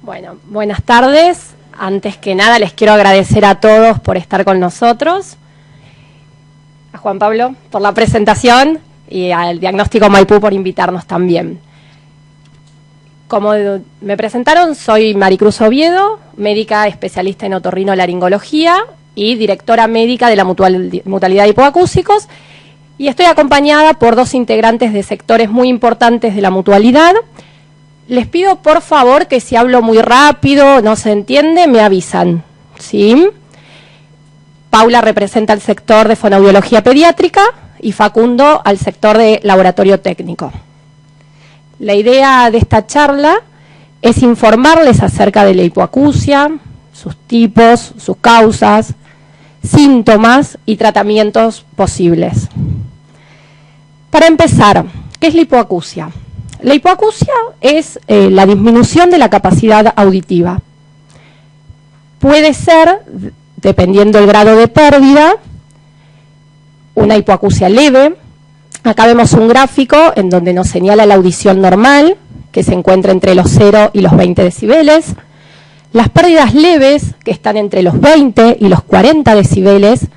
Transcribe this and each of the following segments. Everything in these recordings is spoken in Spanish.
Bueno, buenas tardes. Antes que nada les quiero agradecer a todos por estar con nosotros, a Juan Pablo por la presentación y al Diagnóstico Maipú por invitarnos también. Como me presentaron, soy Maricruz Oviedo, médica especialista en otorrinolaringología y directora médica de la Mutualidad de Hipoacúsicos, y estoy acompañada por dos integrantes de sectores muy importantes de la mutualidad. Les pido por favor que si hablo muy rápido, no se entiende, me avisan, ¿sí? Paula representa el sector de fonoaudiología pediátrica y Facundo al sector de laboratorio técnico. La idea de esta charla es informarles acerca de la hipoacusia, sus tipos, sus causas, síntomas y tratamientos posibles. Para empezar, ¿qué es la hipoacusia? La hipoacusia es la disminución de la capacidad auditiva. Puede ser, dependiendo del grado de pérdida, una hipoacusia leve. Acá vemos un gráfico en donde nos señala la audición normal, que se encuentra entre los 0 y los 20 decibeles. Las pérdidas leves, que están entre los 20 y los 40 decibeles,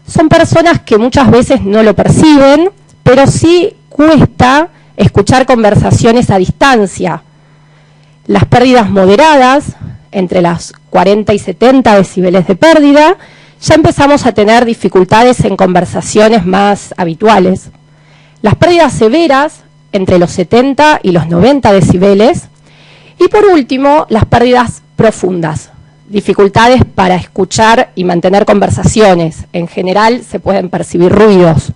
son personas que muchas veces no lo perciben, pero sí cuesta escuchar conversaciones a distancia. Las pérdidas moderadas, entre las 40 y 70 decibeles de pérdida, ya empezamos a tener dificultades en conversaciones más habituales. Las pérdidas severas, entre los 70 y los 90 decibeles. Y por último, las pérdidas profundas, dificultades para escuchar y mantener conversaciones. En general se pueden percibir ruidos.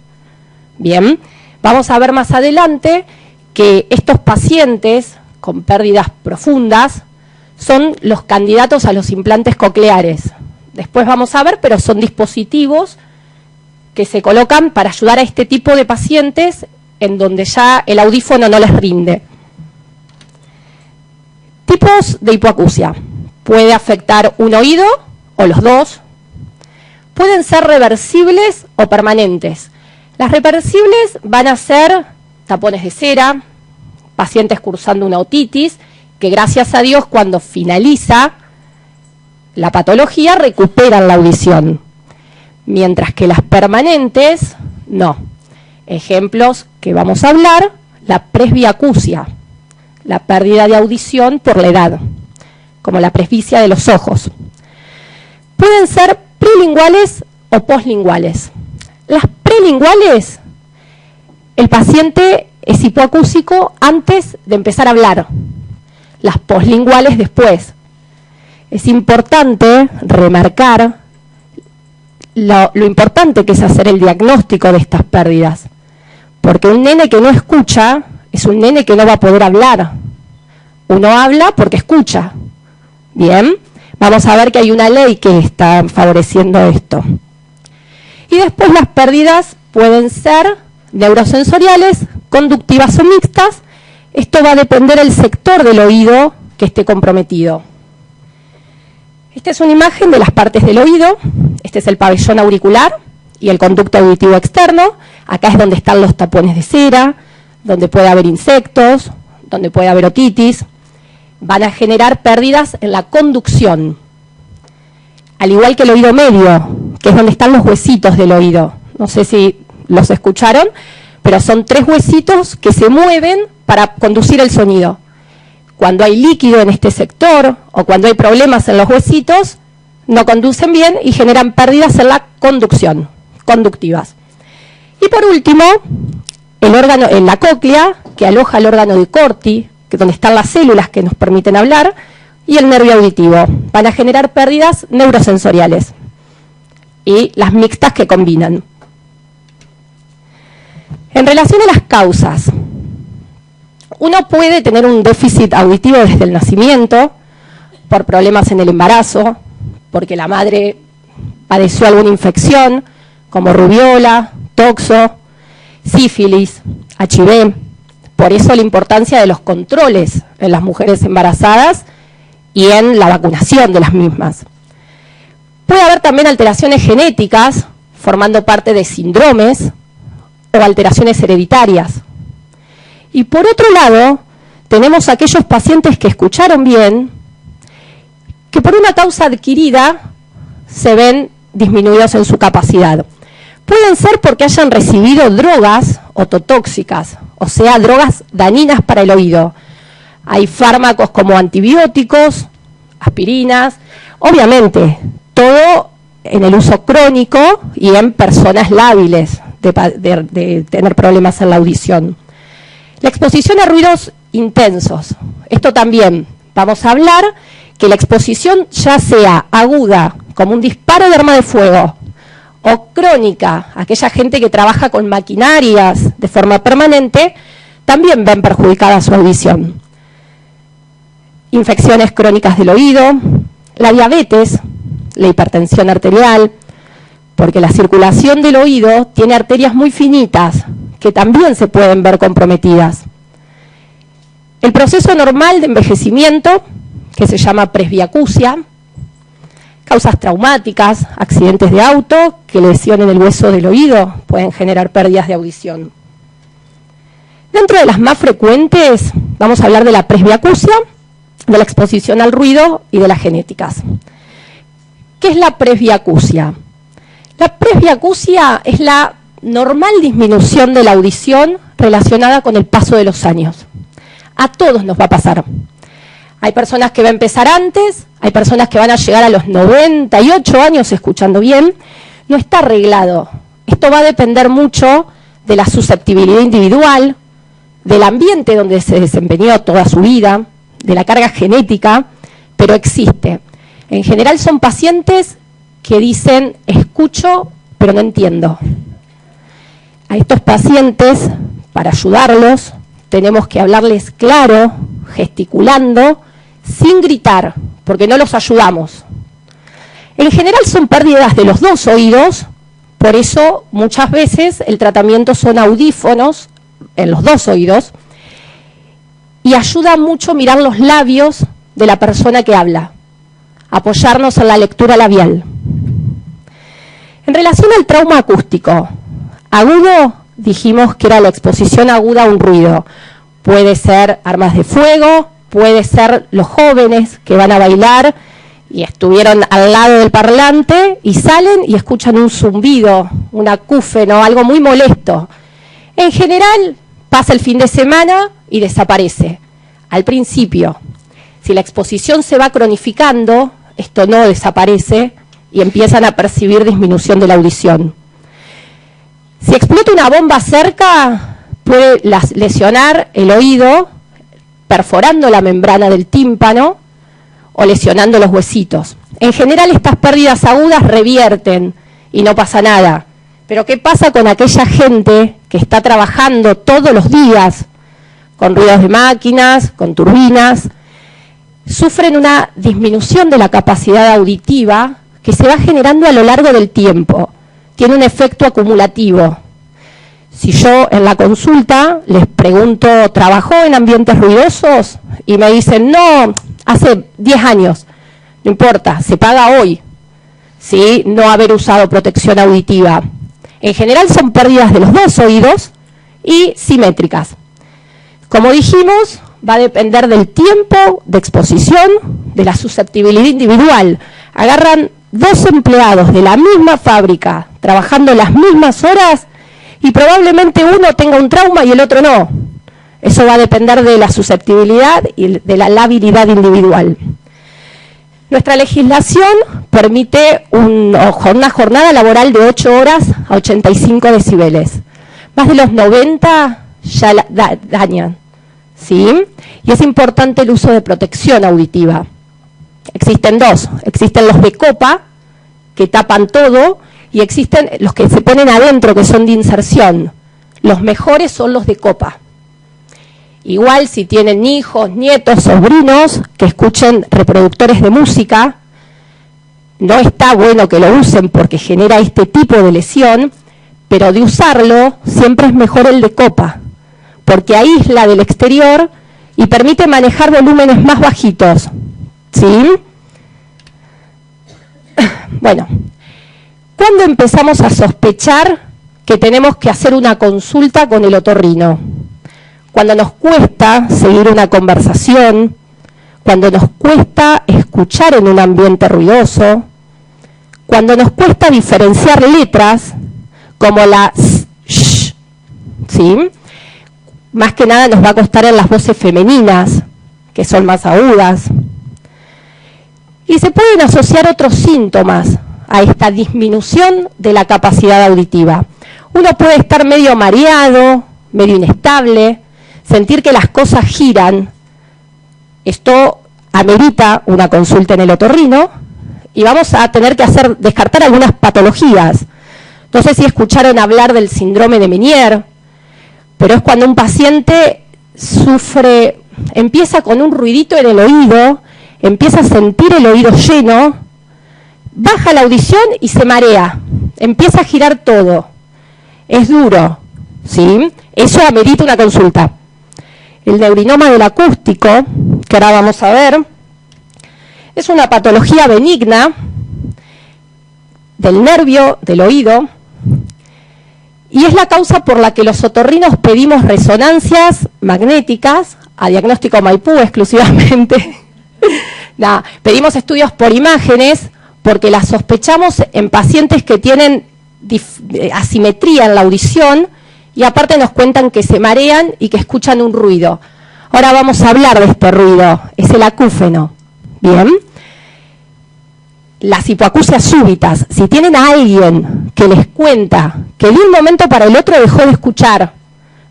Bien. Vamos a ver más adelante que estos pacientes con pérdidas profundas son los candidatos a los implantes cocleares. Después vamos a ver, pero son dispositivos que se colocan para ayudar a este tipo de pacientes en donde ya el audífono no les rinde. Tipos de hipoacusia. Puede afectar un oído o los dos. Pueden ser reversibles o permanentes. Las reversibles van a ser tapones de cera, pacientes cursando una otitis, que gracias a Dios cuando finaliza la patología recuperan la audición, mientras que las permanentes no. Ejemplos que vamos a hablar: la presbiacusia, la pérdida de audición por la edad, como la presbicia de los ojos. Pueden ser prelinguales o poslinguales. Las prelinguales, el paciente es hipoacúsico antes de empezar a hablar. Las poslinguales después. Es importante remarcar lo importante que es hacer el diagnóstico de estas pérdidas, porque un nene que no escucha es un nene que no va a poder hablar. Uno habla porque escucha. Bien, vamos a ver que hay una ley que está favoreciendo esto. Y después las pérdidas pueden ser neurosensoriales, conductivas o mixtas. Esto va a depender del sector del oído que esté comprometido. Esta es una imagen de las partes del oído. Este es el pabellón auricular y el conducto auditivo externo. Acá es donde están los tapones de cera, donde puede haber insectos, donde puede haber otitis. Van a generar pérdidas en la conducción. Al igual que el oído medio, que es donde están los huesitos del oído. No sé si los escucharon, pero son 3 huesitos que se mueven para conducir el sonido. Cuando hay líquido en este sector o cuando hay problemas en los huesitos, no conducen bien y generan pérdidas en la conducción, conductivas. Y por último, el órgano, en la cóclea, que aloja el órgano de Corti, que es donde están las células que nos permiten hablar, y el nervio auditivo. Van a generar pérdidas neurosensoriales y las mixtas que combinan. En relación a las causas, uno puede tener un déficit auditivo desde el nacimiento por problemas en el embarazo, porque la madre padeció alguna infección como rubiola, toxo, sífilis, HIV. Por eso la importancia de los controles en las mujeres embarazadas y en la vacunación de las mismas. Puede haber también alteraciones genéticas formando parte de síndromes o alteraciones hereditarias. Y por otro lado, tenemos aquellos pacientes que escucharon bien, que por una causa adquirida se ven disminuidos en su capacidad. Pueden ser porque hayan recibido drogas ototóxicas, o sea, drogas dañinas para el oído. Hay fármacos como antibióticos, aspirinas, obviamente, todo en el uso crónico y en personas lábiles de tener problemas en la audición. La exposición a ruidos intensos. Esto también vamos a hablar que la exposición, ya sea aguda, como un disparo de arma de fuego, o crónica, aquella gente que trabaja con maquinarias de forma permanente, también ven perjudicada su audición. Infecciones crónicas del oído, la diabetes, la hipertensión arterial, porque la circulación del oído tiene arterias muy finitas que también se pueden ver comprometidas. El proceso normal de envejecimiento, que se llama presbiacusia, causas traumáticas, accidentes de auto que lesionen el hueso del oído, pueden generar pérdidas de audición. Dentro de las más frecuentes, vamos a hablar de la presbiacusia, de la exposición al ruido y de las genéticas. ¿Qué es la presbiacusia? La presbiacusia es la normal disminución de la audición relacionada con el paso de los años. A todos nos va a pasar. Hay personas que va a empezar antes, hay personas que van a llegar a los 98 años escuchando bien. No está arreglado. Esto va a depender mucho de la susceptibilidad individual, del ambiente donde se desempeñó toda su vida, de la carga genética, pero existe. En general son pacientes que dicen, escucho, pero no entiendo. A estos pacientes, para ayudarlos, tenemos que hablarles claro, gesticulando, sin gritar, porque no los ayudamos. En general son pérdidas de los dos oídos, por eso muchas veces el tratamiento son audífonos en los dos oídos, y ayuda mucho mirar los labios de la persona que habla, apoyarnos en la lectura labial. En relación al trauma acústico, agudo, dijimos que era la exposición aguda a un ruido. Puede ser armas de fuego, puede ser los jóvenes que van a bailar y estuvieron al lado del parlante y salen y escuchan un zumbido, un acúfeno, algo muy molesto. En general pasa el fin de semana y desaparece. Al principio, si la exposición se va cronificando, esto no desaparece y empiezan a percibir disminución de la audición. Si explota una bomba cerca, puede lesionar el oído, perforando la membrana del tímpano o lesionando los huesitos. En general estas pérdidas agudas revierten y no pasa nada. Pero ¿qué pasa con aquella gente que está trabajando todos los días con ruidos de máquinas, con turbinas? Sufren una disminución de la capacidad auditiva que se va generando a lo largo del tiempo. Tiene un efecto acumulativo. Si yo en la consulta les pregunto, ¿trabajó en ambientes ruidosos? Y me dicen, no, hace 10 años. No importa, se paga hoy, ¿sí? No haber usado protección auditiva. En general son pérdidas de los dos oídos y simétricas. Como dijimos, va a depender del tiempo de exposición, de la susceptibilidad individual. Agarran 2 empleados de la misma fábrica, trabajando las mismas horas, y probablemente uno tenga un trauma y el otro no. Eso va a depender de la susceptibilidad y de la labilidad individual. Nuestra legislación permite una jornada laboral de 8 horas a 85 decibeles. Más de los 90 ya dañan, ¿sí? Y es importante el uso de protección auditiva. Existen 2, existen los de copa, que tapan todo, y existen los que se ponen adentro, que son de inserción. Los mejores son los de copa. Igual si tienen hijos, nietos, sobrinos, que escuchen reproductores de música, no está bueno que lo usen porque genera este tipo de lesión, pero de usarlo siempre es mejor el de copa, porque aísla del exterior y permite manejar volúmenes más bajitos, ¿sí? Bueno, ¿cuándo empezamos a sospechar que tenemos que hacer una consulta con el otorrino? Cuando nos cuesta seguir una conversación, cuando nos cuesta escuchar en un ambiente ruidoso, cuando nos cuesta diferenciar letras, como la sh, ¿sí? Más que nada nos va a costar en las voces femeninas, que son más agudas. Y se pueden asociar otros síntomas a esta disminución de la capacidad auditiva. Uno puede estar medio mareado, medio inestable, sentir que las cosas giran. Esto amerita una consulta en el otorrino y vamos a tener que descartar algunas patologías. No sé si escucharon hablar del síndrome de Meniere, pero es cuando un paciente sufre, empieza con un ruidito en el oído, empieza a sentir el oído lleno, baja la audición y se marea, empieza a girar todo. Es duro, ¿sí? Eso amerita una consulta. El neurinoma del acústico, que ahora vamos a ver, es una patología benigna del nervio del oído y es la causa por la que los otorrinos pedimos resonancias magnéticas a Diagnóstico Maipú exclusivamente. Nada, pedimos estudios por imágenes porque las sospechamos en pacientes que tienen asimetría en la audición y aparte nos cuentan que se marean y que escuchan un ruido. Ahora vamos a hablar de este ruido, es el acúfeno. Bien. Las hipoacusias súbitas, si tienen a alguien que les cuenta que de un momento para el otro dejó de escuchar,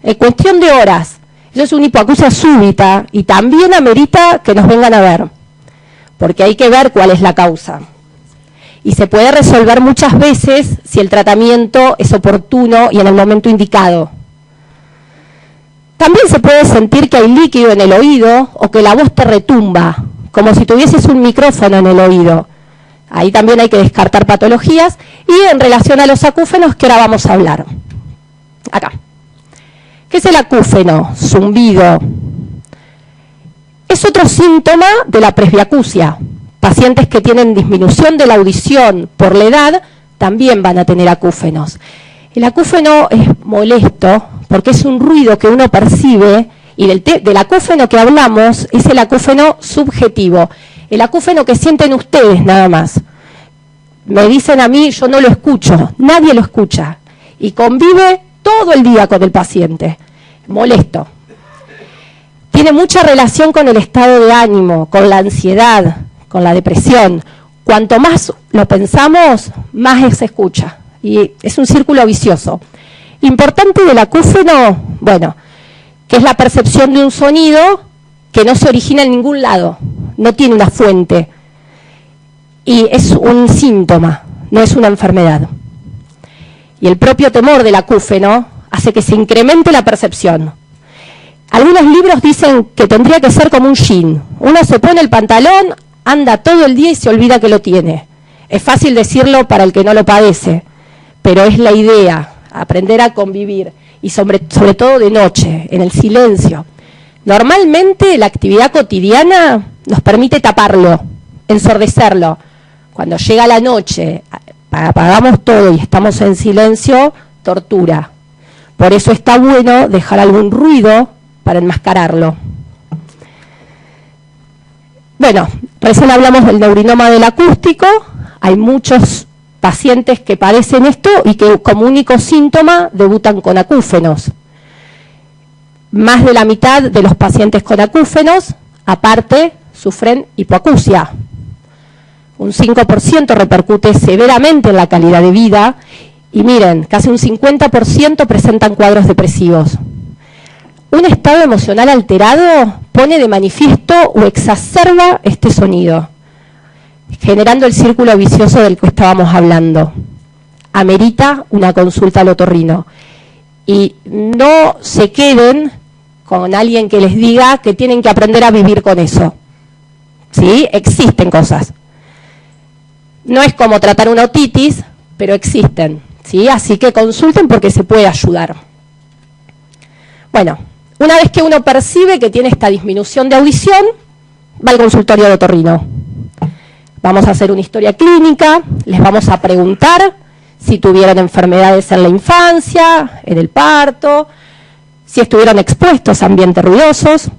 en cuestión de horas, eso es una hipoacusia súbita y también amerita que nos vengan a ver, porque hay que ver cuál es la causa. Y se puede resolver muchas veces si el tratamiento es oportuno y en el momento indicado. También se puede sentir que hay líquido en el oído o que la voz te retumba, como si tuvieses un micrófono en el oído. Ahí también hay que descartar patologías. Y en relación a los acúfenos, que ahora vamos a hablar. Acá. ¿Qué es el acúfeno? Zumbido. Es otro síntoma de la presbiacusia. Pacientes que tienen disminución de la audición por la edad también van a tener acúfenos. El acúfeno es molesto porque es un ruido que uno percibe y del acúfeno que hablamos es el acúfeno subjetivo. El acúfeno que sienten ustedes nada más. Me dicen a mí, yo no lo escucho, nadie lo escucha. Y convive todo el día con el paciente. Molesto. Tiene mucha relación con el estado de ánimo, con la ansiedad, con la depresión. Cuanto más lo pensamos, más se escucha. Y es un círculo vicioso. Importante del acúfeno, bueno, que es la percepción de un sonido que no se origina en ningún lado. No tiene una fuente y es un síntoma, no es una enfermedad. Y el propio temor del acúfeno hace que se incremente la percepción. Algunos libros dicen que tendría que ser como un jean. Uno se pone el pantalón, anda todo el día y se olvida que lo tiene. Es fácil decirlo para el que no lo padece, pero es la idea, aprender a convivir y sobre todo de noche, en el silencio. Normalmente la actividad cotidiana nos permite taparlo, ensordecerlo. Cuando llega la noche, apagamos todo y estamos en silencio, tortura. Por eso está bueno dejar algún ruido para enmascararlo. Bueno, recién hablamos del neurinoma del acústico. Hay muchos pacientes que padecen esto y que como único síntoma debutan con acúfenos. Más de la mitad de los pacientes con acúfenos, aparte, sufren hipoacusia. Un 5% repercute severamente en la calidad de vida y miren, casi un 50% presentan cuadros depresivos. Un estado emocional alterado pone de manifiesto o exacerba este sonido, generando el círculo vicioso del que estábamos hablando. Amerita una consulta al otorrino. Y no se queden con alguien que les diga que tienen que aprender a vivir con eso. ¿Sí? Existen cosas. No es como tratar una otitis, pero existen. ¿Sí? Así que consulten porque se puede ayudar. Bueno, una vez que uno percibe que tiene esta disminución de audición, va al consultorio de otorrino. Vamos a hacer una historia clínica, les vamos a preguntar si tuvieron enfermedades en la infancia, en el parto, si estuvieron expuestos a ambientes ruidosos.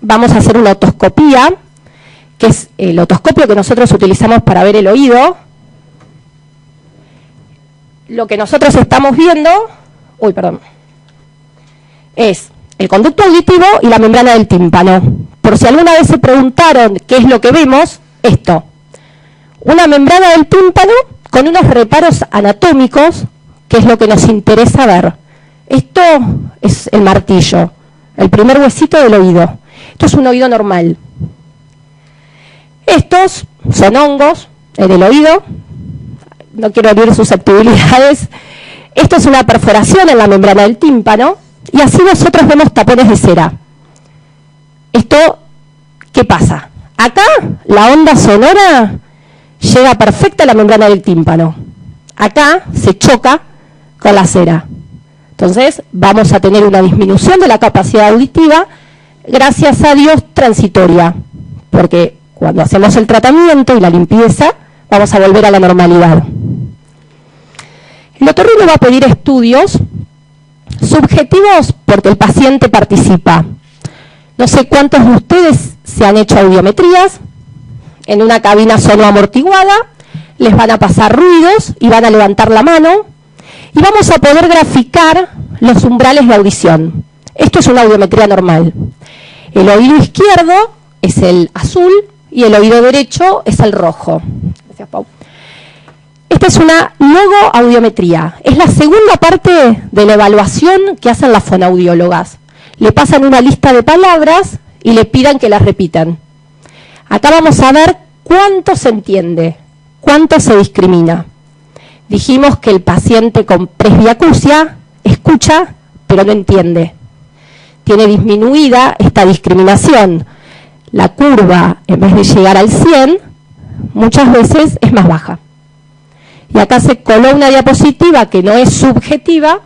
Vamos a hacer una otoscopía que es el otoscopio que nosotros utilizamos para ver el oído, lo que nosotros estamos viendo, es el conducto auditivo y la membrana del tímpano. Por si alguna vez se preguntaron qué es lo que vemos, esto. Una membrana del tímpano con unos reparos anatómicos, que es lo que nos interesa ver. Esto es el martillo, el primer huesito del oído. Esto es un oído normal. Estos son hongos en el oído. No quiero herir susceptibilidades. Esto es una perforación en la membrana del tímpano. Y así nosotros vemos tapones de cera. Esto, ¿qué pasa? Acá la onda sonora llega perfecta a la membrana del tímpano. Acá se choca con la cera. Entonces vamos a tener una disminución de la capacidad auditiva, gracias a Dios transitoria, porque cuando hacemos el tratamiento y la limpieza, vamos a volver a la normalidad. El otorrino va a pedir estudios subjetivos porque el paciente participa. No sé cuántos de ustedes se han hecho audiometrías en una cabina sonoamortiguada, les van a pasar ruidos y van a levantar la mano y vamos a poder graficar los umbrales de audición. Esto es una audiometría normal. El oído izquierdo es el azul y el oído derecho es el rojo. Gracias, Pau. Esta es una logoaudiometría. Es la segunda parte de la evaluación que hacen las fonoaudiólogas. Le pasan una lista de palabras y le pidan que las repitan. Acá vamos a ver cuánto se entiende, cuánto se discrimina. Dijimos que el paciente con presbiacusia escucha, pero no entiende. Tiene disminuida esta discriminación. La curva, en vez de llegar al 100, muchas veces es más baja. Y acá se coló una diapositiva que no es subjetiva,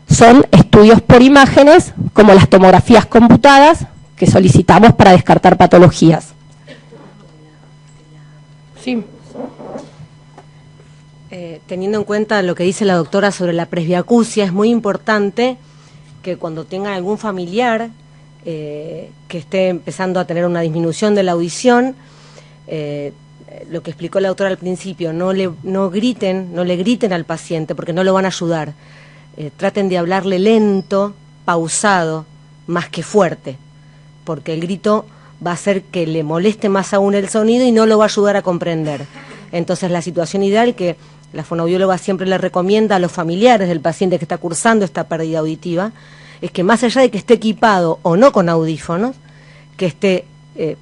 son estudios por imágenes, como las tomografías computadas, que solicitamos para descartar patologías. Sí. Teniendo en cuenta lo que dice la doctora sobre la presbiacusia, es muy importante que cuando tengan algún familiar que esté empezando a tener una disminución de la audición, lo que explicó la doctora al principio, no le griten al paciente porque no lo van a ayudar. Traten de hablarle lento, pausado, más que fuerte, porque el grito va a hacer que le moleste más aún el sonido y no lo va a ayudar a comprender. Entonces la situación ideal que la fonoaudióloga siempre le recomienda a los familiares del paciente que está cursando esta pérdida auditiva es que más allá de que esté equipado o no con audífonos, que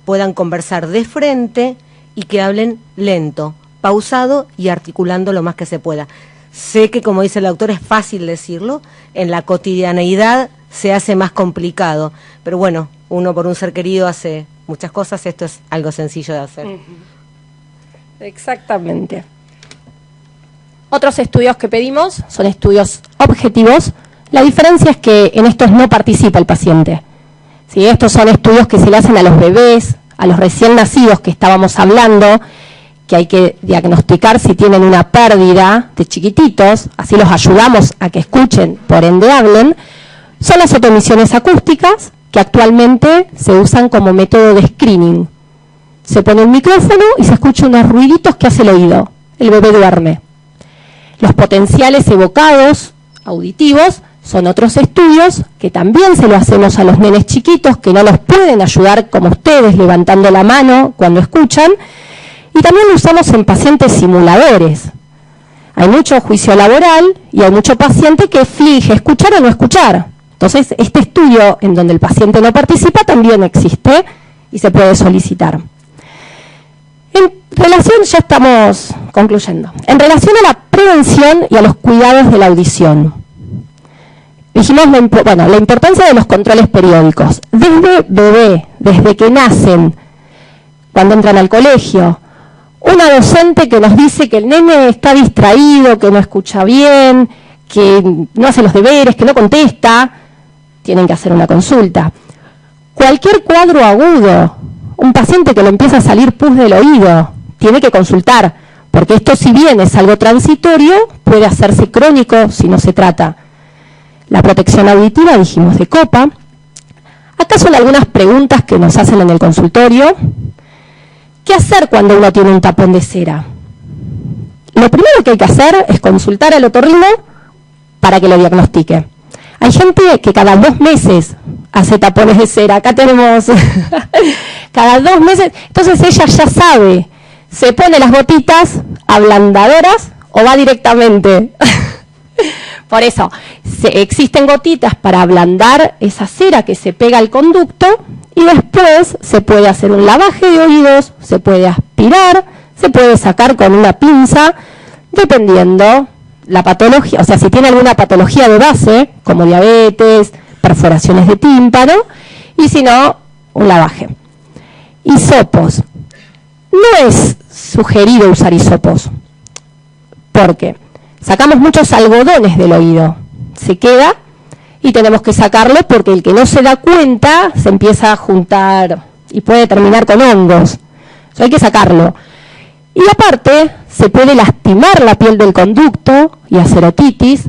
puedan conversar de frente y que hablen lento, pausado y articulando lo más que se pueda. Sé que, como dice la doctora, es fácil decirlo, en la cotidianeidad se hace más complicado, pero bueno, uno por un ser querido hace muchas cosas, esto es algo sencillo de hacer. Exactamente. Otros estudios que pedimos son estudios objetivos. La diferencia es que en estos no participa el paciente. ¿Sí? Estos son estudios que se le hacen a los bebés, a los recién nacidos que estábamos hablando, que hay que diagnosticar si tienen una pérdida de chiquititos, así los ayudamos a que escuchen, por ende hablen. Son las otomisiones acústicas, que actualmente se usan como método de screening. Se pone un micrófono y se escucha unos ruiditos que hace el oído. El bebé duerme. Los potenciales evocados auditivos son otros estudios que también se lo hacemos a los nenes chiquitos que no los pueden ayudar como ustedes levantando la mano cuando escuchan, y también lo usamos en pacientes simuladores. Hay mucho juicio laboral y hay mucho paciente que finge escuchar o no escuchar. Entonces este estudio en donde el paciente no participa también existe y se puede solicitar. En relación, ya estamos concluyendo, en relación a la prevención y a los cuidados de la audición, dijimos la importancia de los controles periódicos. Desde bebé, desde que nacen, cuando entran al colegio, una docente que nos dice que el nene está distraído, que no escucha bien, que no hace los deberes, que no contesta, tienen que hacer una consulta. Cualquier cuadro agudo, un paciente que le empieza a salir pus del oído, tiene que consultar, porque esto, si bien es algo transitorio, puede hacerse crónico si no se trata. La protección auditiva, dijimos, de copa. Acá son algunas preguntas que nos hacen en el consultorio. ¿Qué hacer cuando uno tiene un tapón de cera? Lo primero que hay que hacer es consultar al otorrino para que lo diagnostique. Hay gente que cada 2 meses hace tapones de cera. Acá tenemos cada 2 meses. Entonces ella ya sabe, se pone las gotitas ablandadoras o va directamente. Por eso, existen gotitas para ablandar esa cera que se pega al conducto y después se puede hacer un lavaje de oídos, se puede aspirar, se puede sacar con una pinza, dependiendo la patología, o sea, si tiene alguna patología de base, como diabetes, perforaciones de tímpano, y si no, un lavaje. Hisopos. No es sugerido usar hisopos, porque sacamos muchos algodones del oído, se queda y tenemos que sacarlo porque el que no se da cuenta se empieza a juntar y puede terminar con hongos. Eso hay que sacarlo. Y aparte, se puede lastimar la piel del conducto y hacer otitis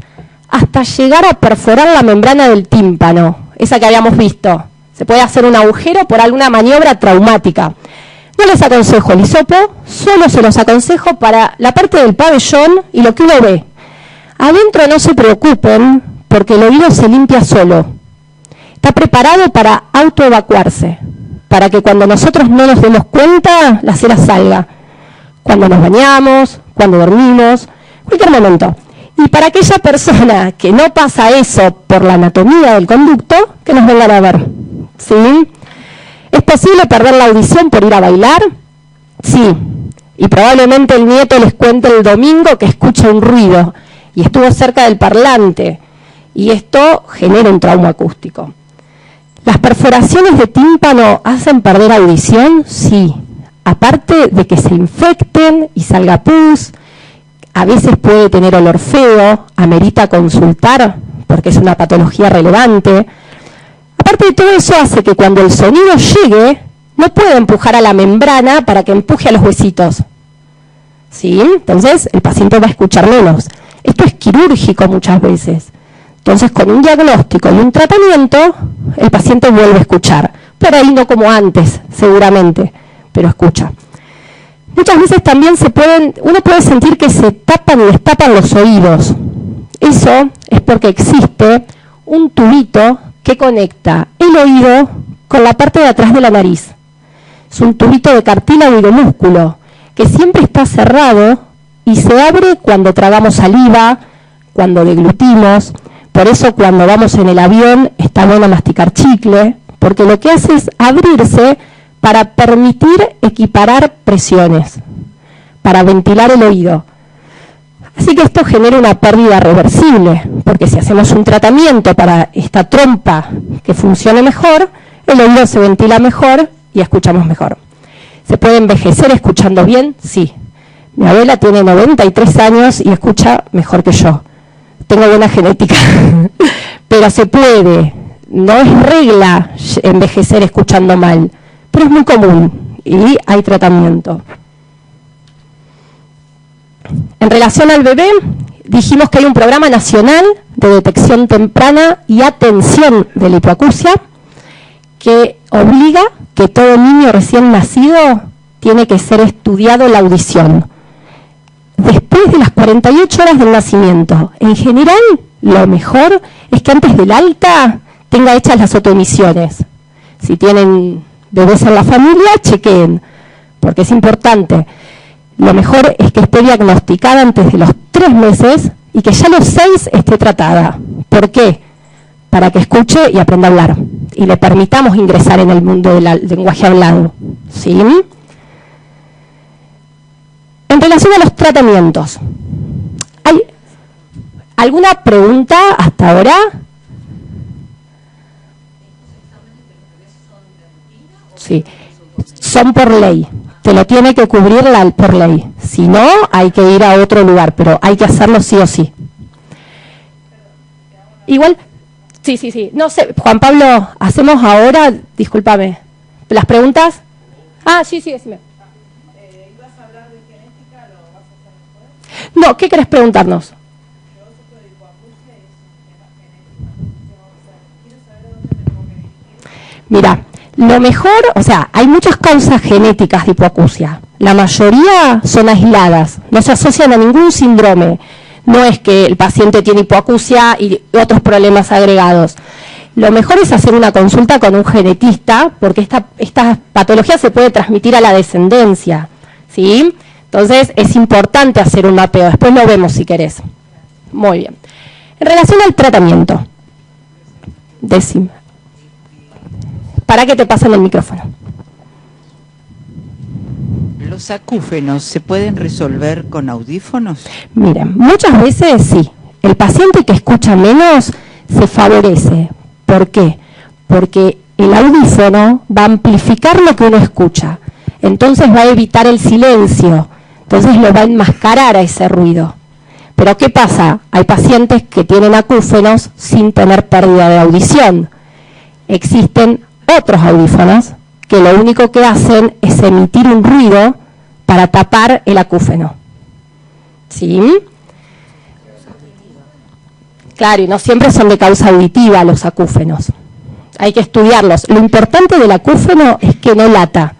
hasta llegar a perforar la membrana del tímpano, esa que habíamos visto. Se puede hacer un agujero por alguna maniobra traumática. No les aconsejo el hisopo, solo se los aconsejo para la parte del pabellón y lo que uno ve. Adentro no se preocupen porque el oído se limpia solo. Está preparado para autoevacuarse, para que cuando nosotros no nos demos cuenta, la cera salga. Cuando nos bañamos, cuando dormimos, cualquier momento. Y para aquella persona que no pasa eso por la anatomía del conducto, que nos vengan a ver. ¿Sí? ¿Es posible perder la audición por ir a bailar? Sí. Y probablemente el nieto les cuente el domingo que escucha un ruido y estuvo cerca del parlante. Y esto genera un trauma acústico. ¿Las perforaciones de tímpano hacen perder audición? Sí. Aparte de que se infecten y salga pus, a veces puede tener olor feo, amerita consultar porque es una patología relevante. Aparte de todo eso hace que cuando el sonido llegue, no pueda empujar a la membrana para que empuje a los huesitos. ¿Sí? Entonces el paciente va a escuchar menos. Esto es quirúrgico muchas veces. Entonces con un diagnóstico y un tratamiento, el paciente vuelve a escuchar. Por ahí no como antes, seguramente, pero escucha. Muchas veces también uno puede sentir que se tapan y destapan los oídos. Eso es porque existe un tubito que conecta el oído con la parte de atrás de la nariz. Es un tubito de cartílago y de músculo que siempre está cerrado y se abre cuando tragamos saliva, cuando deglutimos. Por eso cuando vamos en el avión está bueno masticar chicle, porque lo que hace es abrirse para permitir equiparar presiones, para ventilar el oído. Así que esto genera una pérdida reversible, porque si hacemos un tratamiento para esta trompa que funcione mejor, el oído se ventila mejor y escuchamos mejor. ¿Se puede envejecer escuchando bien? Sí. Mi abuela tiene 93 años y escucha mejor que yo. Tengo buena genética, pero se puede. No es regla envejecer escuchando mal, pero es muy común y hay tratamiento. En relación al bebé, dijimos que hay un programa nacional de detección temprana y atención de la hipoacusia que obliga que todo niño recién nacido tiene que ser estudiado la audición después de las 48 horas del nacimiento. En general, lo mejor es que antes del alta tenga hechas las autoemisiones. Si tienen bebés en la familia, chequeen, porque es importante. Lo mejor es que esté diagnosticada antes de los 3 meses y que ya a los 6 esté tratada. ¿Por qué? Para que escuche y aprenda a hablar y le permitamos ingresar en el mundo del lenguaje hablado. ¿Sí? En relación a los tratamientos, ¿hay alguna pregunta hasta ahora? Sí, son por ley. Te lo tiene que cubrir por ley. Si no, hay que ir a otro lugar, pero hay que hacerlo sí o sí. Igual, sí. No sé, Juan Pablo, hacemos ahora, discúlpame, las preguntas. Ah, sí, decime. ¿Ibas a hablar de genética? ¿Lo vas a hacer después? No, ¿qué querés preguntarnos? Yo sufro de hipoacusia y es un tema genético. Quiero saber a dónde me tengo que dirigir. Mira, Lo mejor, o sea, hay muchas causas genéticas de hipoacusia. La mayoría son aisladas, no se asocian a ningún síndrome. No es que el paciente tiene hipoacusia y otros problemas agregados. Lo mejor es hacer una consulta con un genetista, porque esta patología se puede transmitir a la descendencia, ¿sí? Entonces es importante hacer un mapeo, después lo vemos si querés. Muy bien. En relación al tratamiento, decime. ¿Para qué te pasan el micrófono? ¿Los acúfenos se pueden resolver con audífonos? Miren, muchas veces sí. El paciente que escucha menos se favorece. ¿Por qué? Porque el audífono va a amplificar lo que uno escucha. Entonces va a evitar el silencio. Entonces lo va a enmascarar a ese ruido. Pero ¿qué pasa? Hay pacientes que tienen acúfenos sin tener pérdida de audición. Existen otros audífonos que lo único que hacen es emitir un ruido para tapar el acúfeno. ¿Sí? Claro, y no siempre son de causa auditiva los acúfenos. Hay que estudiarlos. Lo importante del acúfeno es que no lata,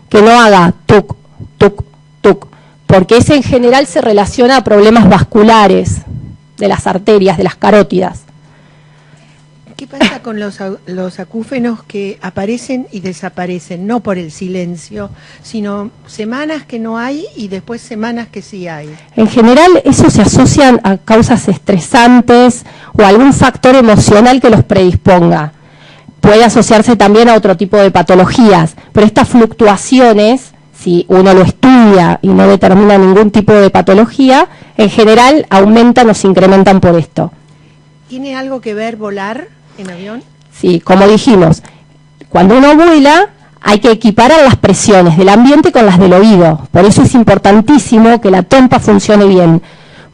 que no haga tuc, tuc, tuc, porque ese en general se relaciona a problemas vasculares de las arterias, de las carótidas. ¿Qué pasa con los acúfenos que aparecen y desaparecen? No por el silencio, sino semanas que no hay y después semanas que sí hay. En general, eso se asocia a causas estresantes o algún factor emocional que los predisponga. Puede asociarse también a otro tipo de patologías, pero estas fluctuaciones, si uno lo estudia y no determina ningún tipo de patología, en general aumentan o se incrementan por esto. ¿Tiene algo que ver volar en avión? Sí, como dijimos, cuando uno vuela hay que equiparar las presiones del ambiente con las del oído. Por eso es importantísimo que la trompa funcione bien.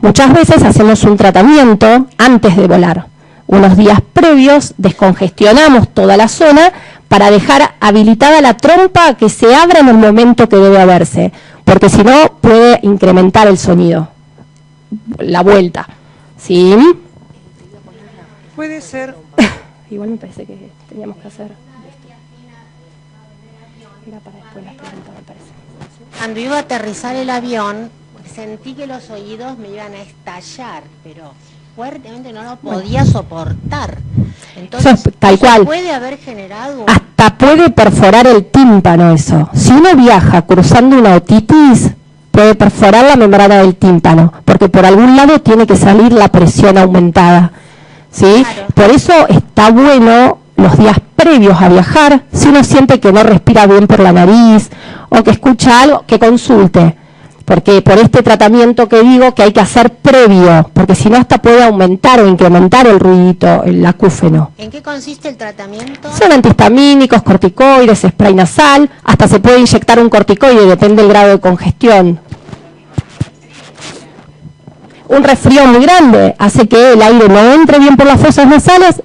Muchas veces hacemos un tratamiento antes de volar. Unos días previos descongestionamos toda la zona para dejar habilitada la trompa que se abra en el momento que debe haberse, porque si no puede incrementar el sonido, la vuelta. ¿Sí? Puede ser. Igual me parece que teníamos que hacer. Era para después las preguntas, me parece. Cuando iba a aterrizar el avión, sentí que los oídos me iban a estallar, pero fuertemente no lo podía soportar. Entonces, eso es tal cual. ¿puede haber generado? Hasta puede perforar el tímpano eso. Si uno viaja cruzando una otitis, puede perforar la membrana del tímpano, porque por algún lado tiene que salir la presión aumentada. ¿Sí? Claro. Por eso está bueno los días previos a viajar, si uno siente que no respira bien por la nariz o que escucha algo, que consulte, porque por este tratamiento que digo que hay que hacer previo, porque si no hasta puede aumentar o incrementar el ruidito, el acúfeno. ¿En qué consiste el tratamiento? Son antihistamínicos, corticoides, spray nasal, hasta se puede inyectar un corticoide, depende del grado de congestión. Un resfrío muy grande hace que el aire no entre bien por las fosas nasales,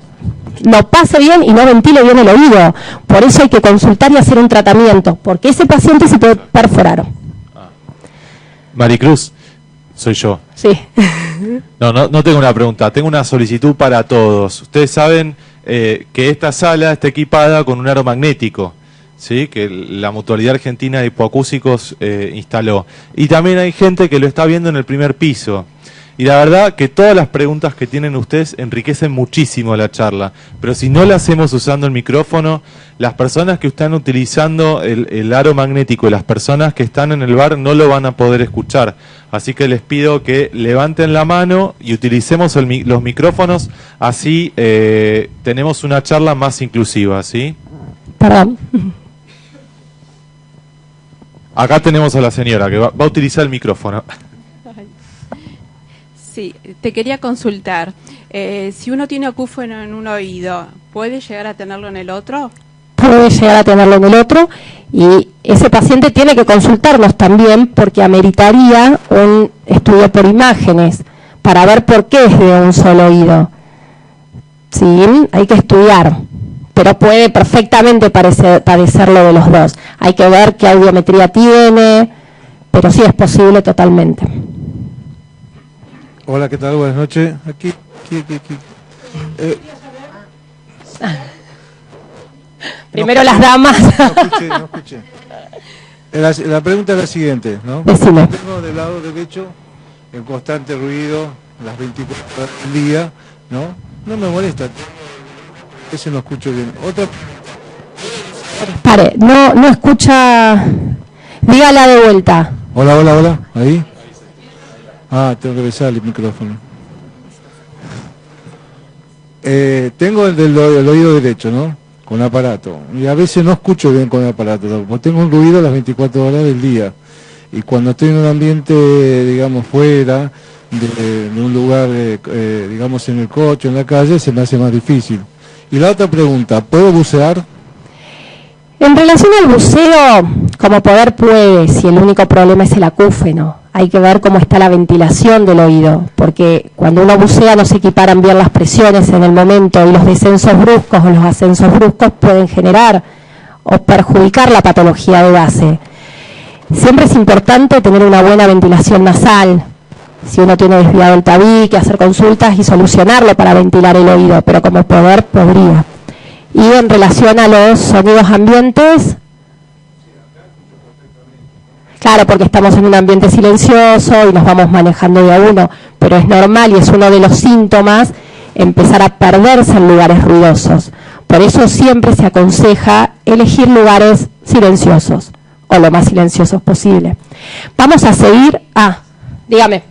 no pase bien y no ventile bien el oído. Por eso hay que consultar y hacer un tratamiento, porque ese paciente se puede perforar. Maricruz, soy yo. Sí. No tengo una pregunta, tengo una solicitud para todos. Ustedes saben que esta sala está equipada con un aro magnético, ¿sí? Que la Mutualidad Argentina de Hipoacúsicos instaló. Y también hay gente que lo está viendo en el primer piso. Y la verdad que todas las preguntas que tienen ustedes enriquecen muchísimo la charla, pero si no la hacemos usando el micrófono, las personas que están utilizando el aro magnético y las personas que están en el bar no lo van a poder escuchar. Así que les pido que levanten la mano y utilicemos los micrófonos, así tenemos una charla más inclusiva, ¿sí? Perdón. Acá tenemos a la señora que va a utilizar el micrófono. Sí, te quería consultar. Si uno tiene acúfeno en un oído, ¿puede llegar a tenerlo en el otro? Puede llegar a tenerlo en el otro y ese paciente tiene que consultarnos también porque ameritaría un estudio por imágenes para ver por qué es de un solo oído. Sí, hay que estudiar, pero puede perfectamente padecerlo de los dos. Hay que ver qué audiometría tiene, pero sí es posible totalmente. Hola, ¿qué tal? Buenas noches. Aquí. Primero las damas. No escuché. La pregunta es la siguiente, ¿no? Decime. Tengo del lado derecho el constante ruido, las 24 horas del día, ¿no? No me molesta. Ese no escucho bien. Otra. Pare, no escucha. Dígala de vuelta. Hola. ¿Ahí? Tengo que besar el micrófono. Tengo el del oído derecho, ¿no? Con aparato. Y a veces no escucho bien con el aparato, porque tengo un ruido las 24 horas del día. Y cuando estoy en un ambiente, digamos, fuera, de un lugar, digamos, en el coche, en la calle, se me hace más difícil. Y la otra pregunta, ¿puedo bucear? En relación al buceo, como poder puede, si el único problema es el acúfeno. Hay que ver cómo está la ventilación del oído, porque cuando uno bucea no se equiparan bien las presiones en el momento y los descensos bruscos o los ascensos bruscos pueden generar o perjudicar la patología de base. Siempre es importante tener una buena ventilación nasal. Si uno tiene desviado el tabique, hacer consultas y solucionarlo para ventilar el oído, pero como poder podría. Y en relación a los sonidos ambientes, claro, porque estamos en un ambiente silencioso y nos vamos manejando de a uno, pero es normal y es uno de los síntomas empezar a perderse en lugares ruidosos. Por eso siempre se aconseja elegir lugares silenciosos o lo más silenciosos posible. Vamos a seguir. Dígame.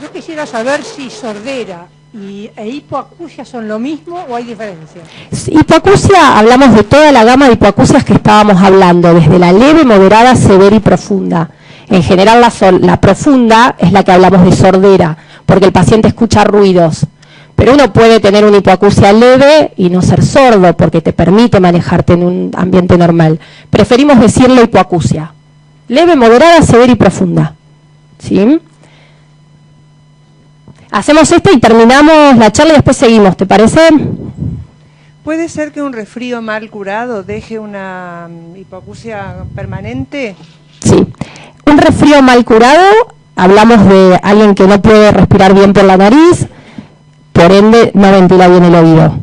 Yo quisiera saber si sordera e hipoacusia son lo mismo o hay diferencia. Hipoacusia, hablamos de toda la gama de hipoacusias que estábamos hablando, desde la leve, moderada, severa y profunda. En general la profunda es la que hablamos de sordera, porque el paciente escucha ruidos. Pero uno puede tener una hipoacusia leve y no ser sordo, porque te permite manejarte en un ambiente normal. Preferimos decirle hipoacusia. Leve, moderada, severa y profunda. ¿Sí? Hacemos esta y terminamos la charla y después seguimos, ¿te parece? ¿Puede ser que un resfrío mal curado deje una hipoacusia permanente? Sí. Un resfrío mal curado, hablamos de alguien que no puede respirar bien por la nariz, por ende no ventila bien el oído.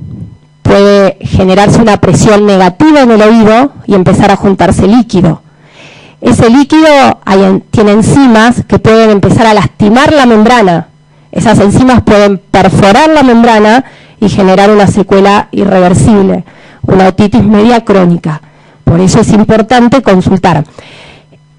Puede generarse una presión negativa en el oído y empezar a juntarse líquido. Ese líquido tiene enzimas que pueden empezar a lastimar la membrana. Esas enzimas pueden perforar la membrana y generar una secuela irreversible, una otitis media crónica. Por eso es importante consultar.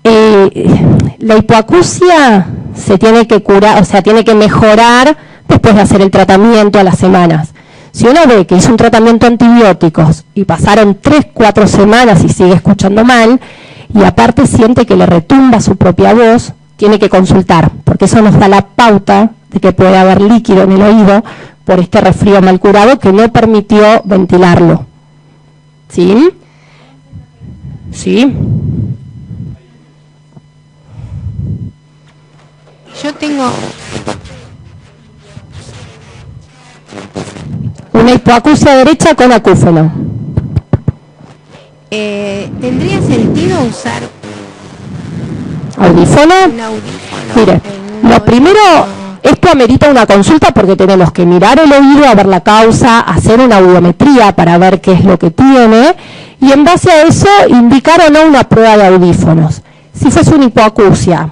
La hipoacusia se tiene que curar, o sea, tiene que mejorar después de hacer el tratamiento a las semanas. Si uno ve que hizo un tratamiento antibióticos y pasaron 3-4 semanas y sigue escuchando mal, y aparte siente que le retumba su propia voz, tiene que consultar, porque eso nos da la pauta de que puede haber líquido en el oído por este resfrío mal curado que no permitió ventilarlo. ¿Sí? ¿Sí? Yo tengo una hipoacusia derecha con acúfeno. ¿Tendría sentido usar ¿Audífono? un audífono? Mire, lo primero, esto amerita una consulta porque tenemos que mirar el oído, a ver la causa, hacer una audiometría para ver qué es lo que tiene y en base a eso indicar o no una prueba de audífonos. Si fuese una hipoacusia,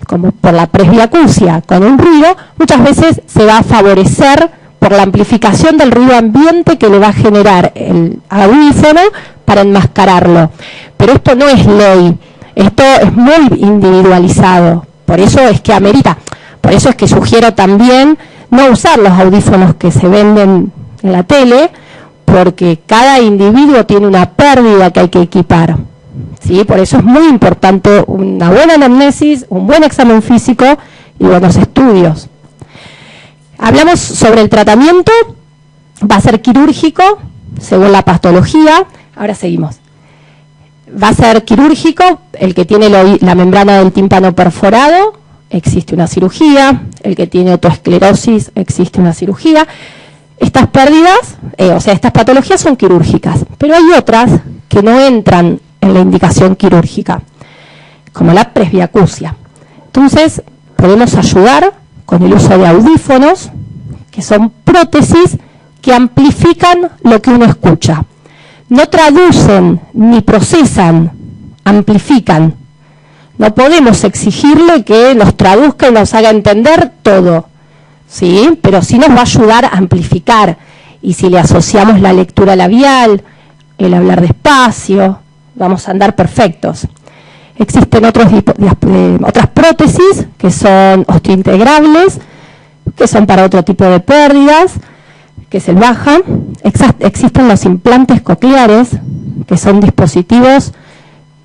como por la presbiacusia, con un ruido, muchas veces se va a favorecer por la amplificación del ruido ambiente que le va a generar el audífono para enmascararlo. Pero esto no es ley, esto es muy individualizado, por eso es que amerita, por eso es que sugiero también no usar los audífonos que se venden en la tele, porque cada individuo tiene una pérdida que hay que equipar. ¿Sí? Por eso es muy importante una buena anamnesis, un buen examen físico y buenos estudios. Hablamos sobre el tratamiento, va a ser quirúrgico, según la patología. Ahora seguimos. Va a ser quirúrgico, el que tiene la membrana del tímpano perforado, existe una cirugía, el que tiene otoesclerosis, existe una cirugía. Estas pérdidas, estas patologías son quirúrgicas, pero hay otras que no entran en la indicación quirúrgica, como la presbiacusia. Entonces, podemos ayudar con el uso de audífonos, que son prótesis que amplifican lo que uno escucha. no traducen ni procesan, amplifican. No podemos exigirle que nos traduzca y nos haga entender todo, ¿sí? Pero sí nos va a ayudar a amplificar. Y si le asociamos la lectura labial, el hablar despacio, vamos a andar perfectos. Existen otras prótesis que son osteointegrables, que son para otro tipo de pérdidas, que es el Baja. Existen los implantes cocleares, que son dispositivos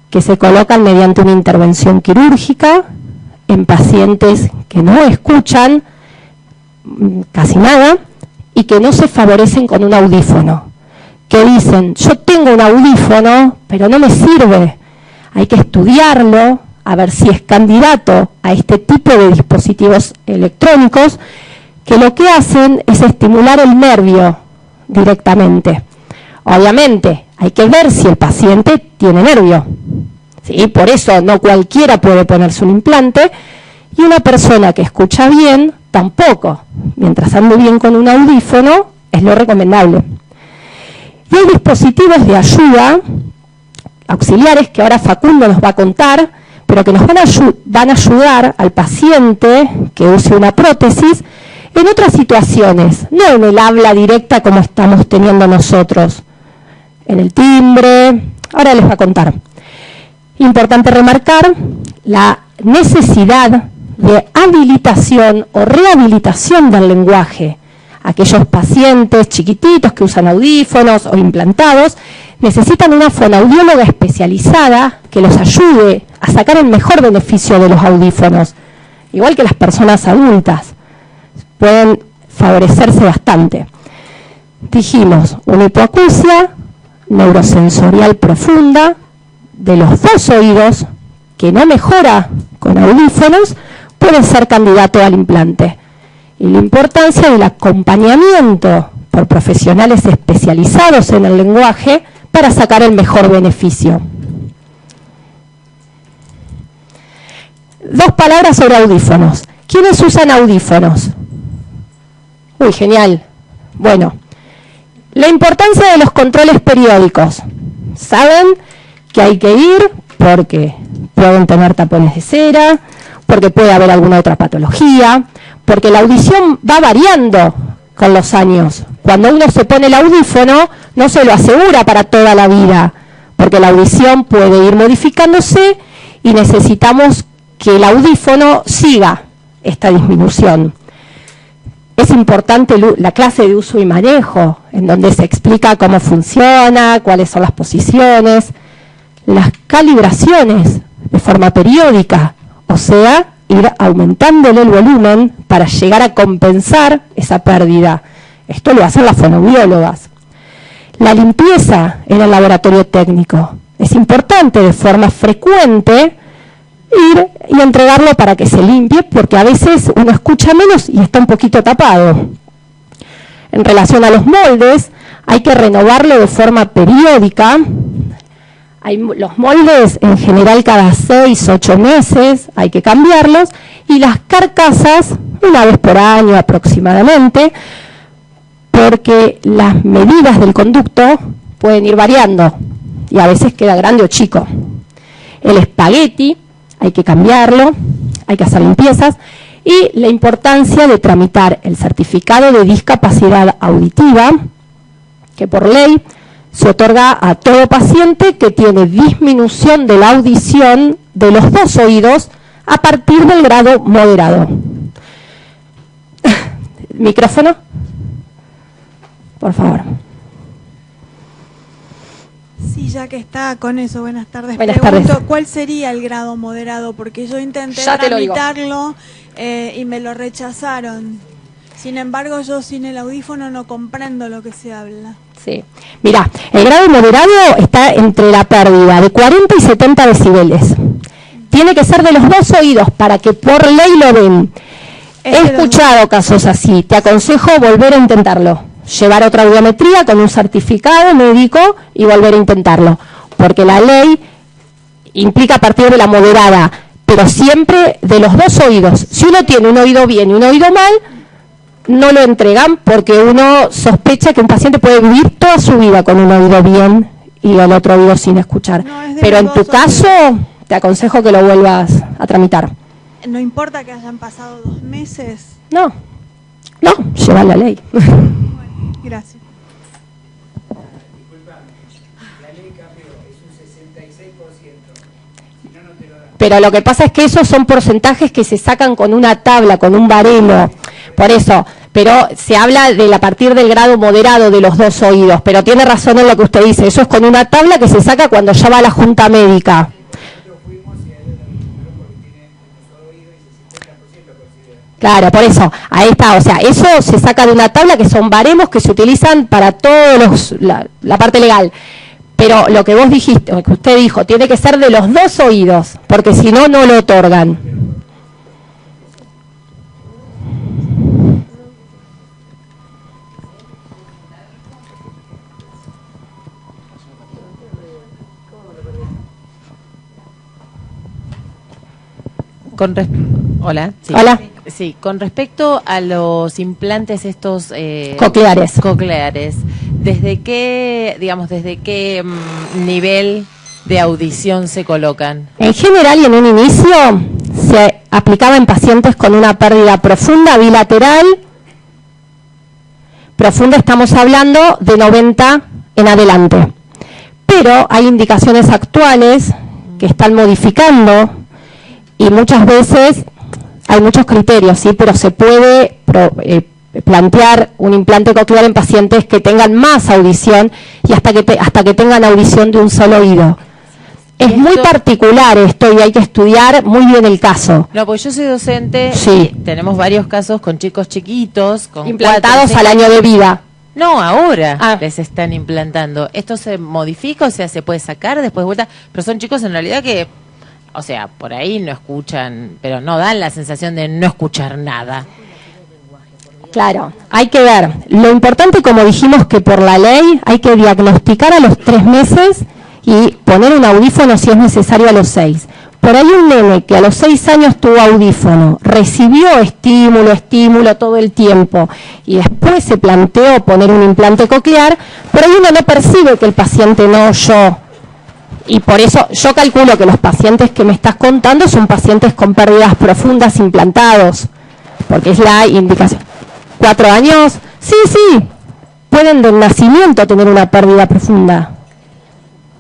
que se colocan mediante una intervención quirúrgica en pacientes que no escuchan casi nada y que no se favorecen con un audífono, que dicen, yo tengo un audífono, pero no me sirve, hay que estudiarlo, a ver si es candidato a este tipo de dispositivos electrónicos, que lo que hacen es estimular el nervio directamente. Obviamente, hay que ver si el paciente tiene nervio, ¿sí? Por eso no cualquiera puede ponerse un implante, y una persona que escucha bien, tampoco. Mientras ande bien con un audífono, es lo recomendable. Y hay dispositivos de ayuda auxiliares que ahora Facundo nos va a contar, pero que nos van a ayudar al paciente que use una prótesis en otras situaciones, no en el habla directa como estamos teniendo nosotros, en el timbre, ahora les va a contar. Importante remarcar la necesidad de habilitación o rehabilitación del lenguaje. Aquellos pacientes chiquititos que usan audífonos o implantados necesitan una fonoaudióloga especializada que los ayude a sacar el mejor beneficio de los audífonos, igual que las personas adultas. Pueden favorecerse bastante. Dijimos, una hipoacusia neurosensorial profunda de los dos oídos que no mejora con audífonos, puede ser candidato al implante. Y la importancia del acompañamiento por profesionales especializados en el lenguaje para sacar el mejor beneficio. Dos palabras sobre audífonos. ¿Quiénes usan audífonos? Uy, genial. Bueno, la importancia de los controles periódicos. Saben que hay que ir porque pueden tener tapones de cera, porque puede haber alguna otra patología, porque la audición va variando con los años. Cuando uno se pone el audífono, no se lo asegura para toda la vida, porque la audición puede ir modificándose y necesitamos que el audífono siga esta disminución. Es importante la clase de uso y manejo, en donde se explica cómo funciona, cuáles son las posiciones, las calibraciones de forma periódica, o sea, ir aumentándole el volumen para llegar a compensar esa pérdida. Esto lo hacen las fonoaudiólogas. La limpieza en el laboratorio técnico. Es importante de forma frecuente ir y entregarlo para que se limpie, porque a veces uno escucha menos y está un poquito tapado. En relación a los moldes, hay que renovarlo de forma periódica. Los moldes en general cada 6, 8 meses hay que cambiarlos, y las carcasas una vez por año aproximadamente, porque las medidas del conducto pueden ir variando y a veces queda grande o chico. El espagueti hay que cambiarlo, hay que hacer limpiezas, y la importancia de tramitar el certificado de discapacidad auditiva, que por ley se otorga a todo paciente que tiene disminución de la audición de los dos oídos a partir del grado moderado. ¿Micrófono? Por favor. Sí, ya que está con eso, buenas tardes. Buenas Pregunto, tardes. ¿cuál sería el grado moderado? Porque yo intenté Ya te lo digo. tramitarlo y me lo rechazaron. Sin embargo, yo sin el audífono no comprendo lo que se habla. Sí. Mirá, el grado moderado está entre la pérdida de 40 y 70 decibeles. Tiene que ser de los dos oídos para que por ley lo den. He escuchado casos así. Te aconsejo volver a intentarlo. Llevar otra audiometría con un certificado médico y volver a intentarlo. Porque la ley implica a partir de la moderada, pero siempre de los dos oídos. Si uno tiene un oído bien y un oído mal, no lo entregan porque uno sospecha que un paciente puede vivir toda su vida con un oído bien y el otro oído sin escuchar. Pero en tu caso, te aconsejo que lo vuelvas a tramitar. No importa que hayan pasado 2 meses. No, lleva la ley. Gracias. Pero lo que pasa es que esos son porcentajes que se sacan con una tabla, con un baremo. Por eso, pero se habla de a partir del grado moderado de los 2 oídos. Pero tiene razón en lo que usted dice. Eso es con una tabla que se saca cuando ya va a la junta médica. Claro, por eso, ahí está. O sea, eso se saca de una tabla que son baremos que se utilizan para todos la parte legal. Pero lo que vos dijiste, o que usted dijo, tiene que ser de los 2 oídos, porque si no, no lo otorgan. Hola. Sí. Hola. Sí, con respecto a los implantes estos cocleares, ¿desde qué nivel de audición se colocan? En general y en un inicio se aplicaba en pacientes con una pérdida profunda bilateral. Profunda estamos hablando de 90 en adelante. Pero hay indicaciones actuales que están modificando y muchas veces hay muchos criterios, sí, pero se puede plantear un implante coclear en pacientes que tengan más audición y hasta que tengan audición de un solo oído. Es muy particular esto y hay que estudiar muy bien el caso. No, pues yo soy docente, sí. Y tenemos varios casos con chicos chiquitos, con implantados al año de vida. No, ahora les están implantando. ¿Esto se modifica? O sea, ¿se puede sacar después de vuelta? Pero son chicos en realidad que, o sea, por ahí no escuchan, pero no dan la sensación de no escuchar nada. Claro, hay que ver. Lo importante, como dijimos, que por la ley hay que diagnosticar a los 3 meses y poner un audífono si es necesario a los 6. Por ahí un nene que a los 6 años tuvo audífono, recibió estímulo todo el tiempo y después se planteó poner un implante coclear, por ahí uno no percibe que el paciente no oyó. Y por eso yo calculo que los pacientes que me estás contando son pacientes con pérdidas profundas implantados, porque es la indicación. 4 años, sí, pueden del nacimiento tener una pérdida profunda.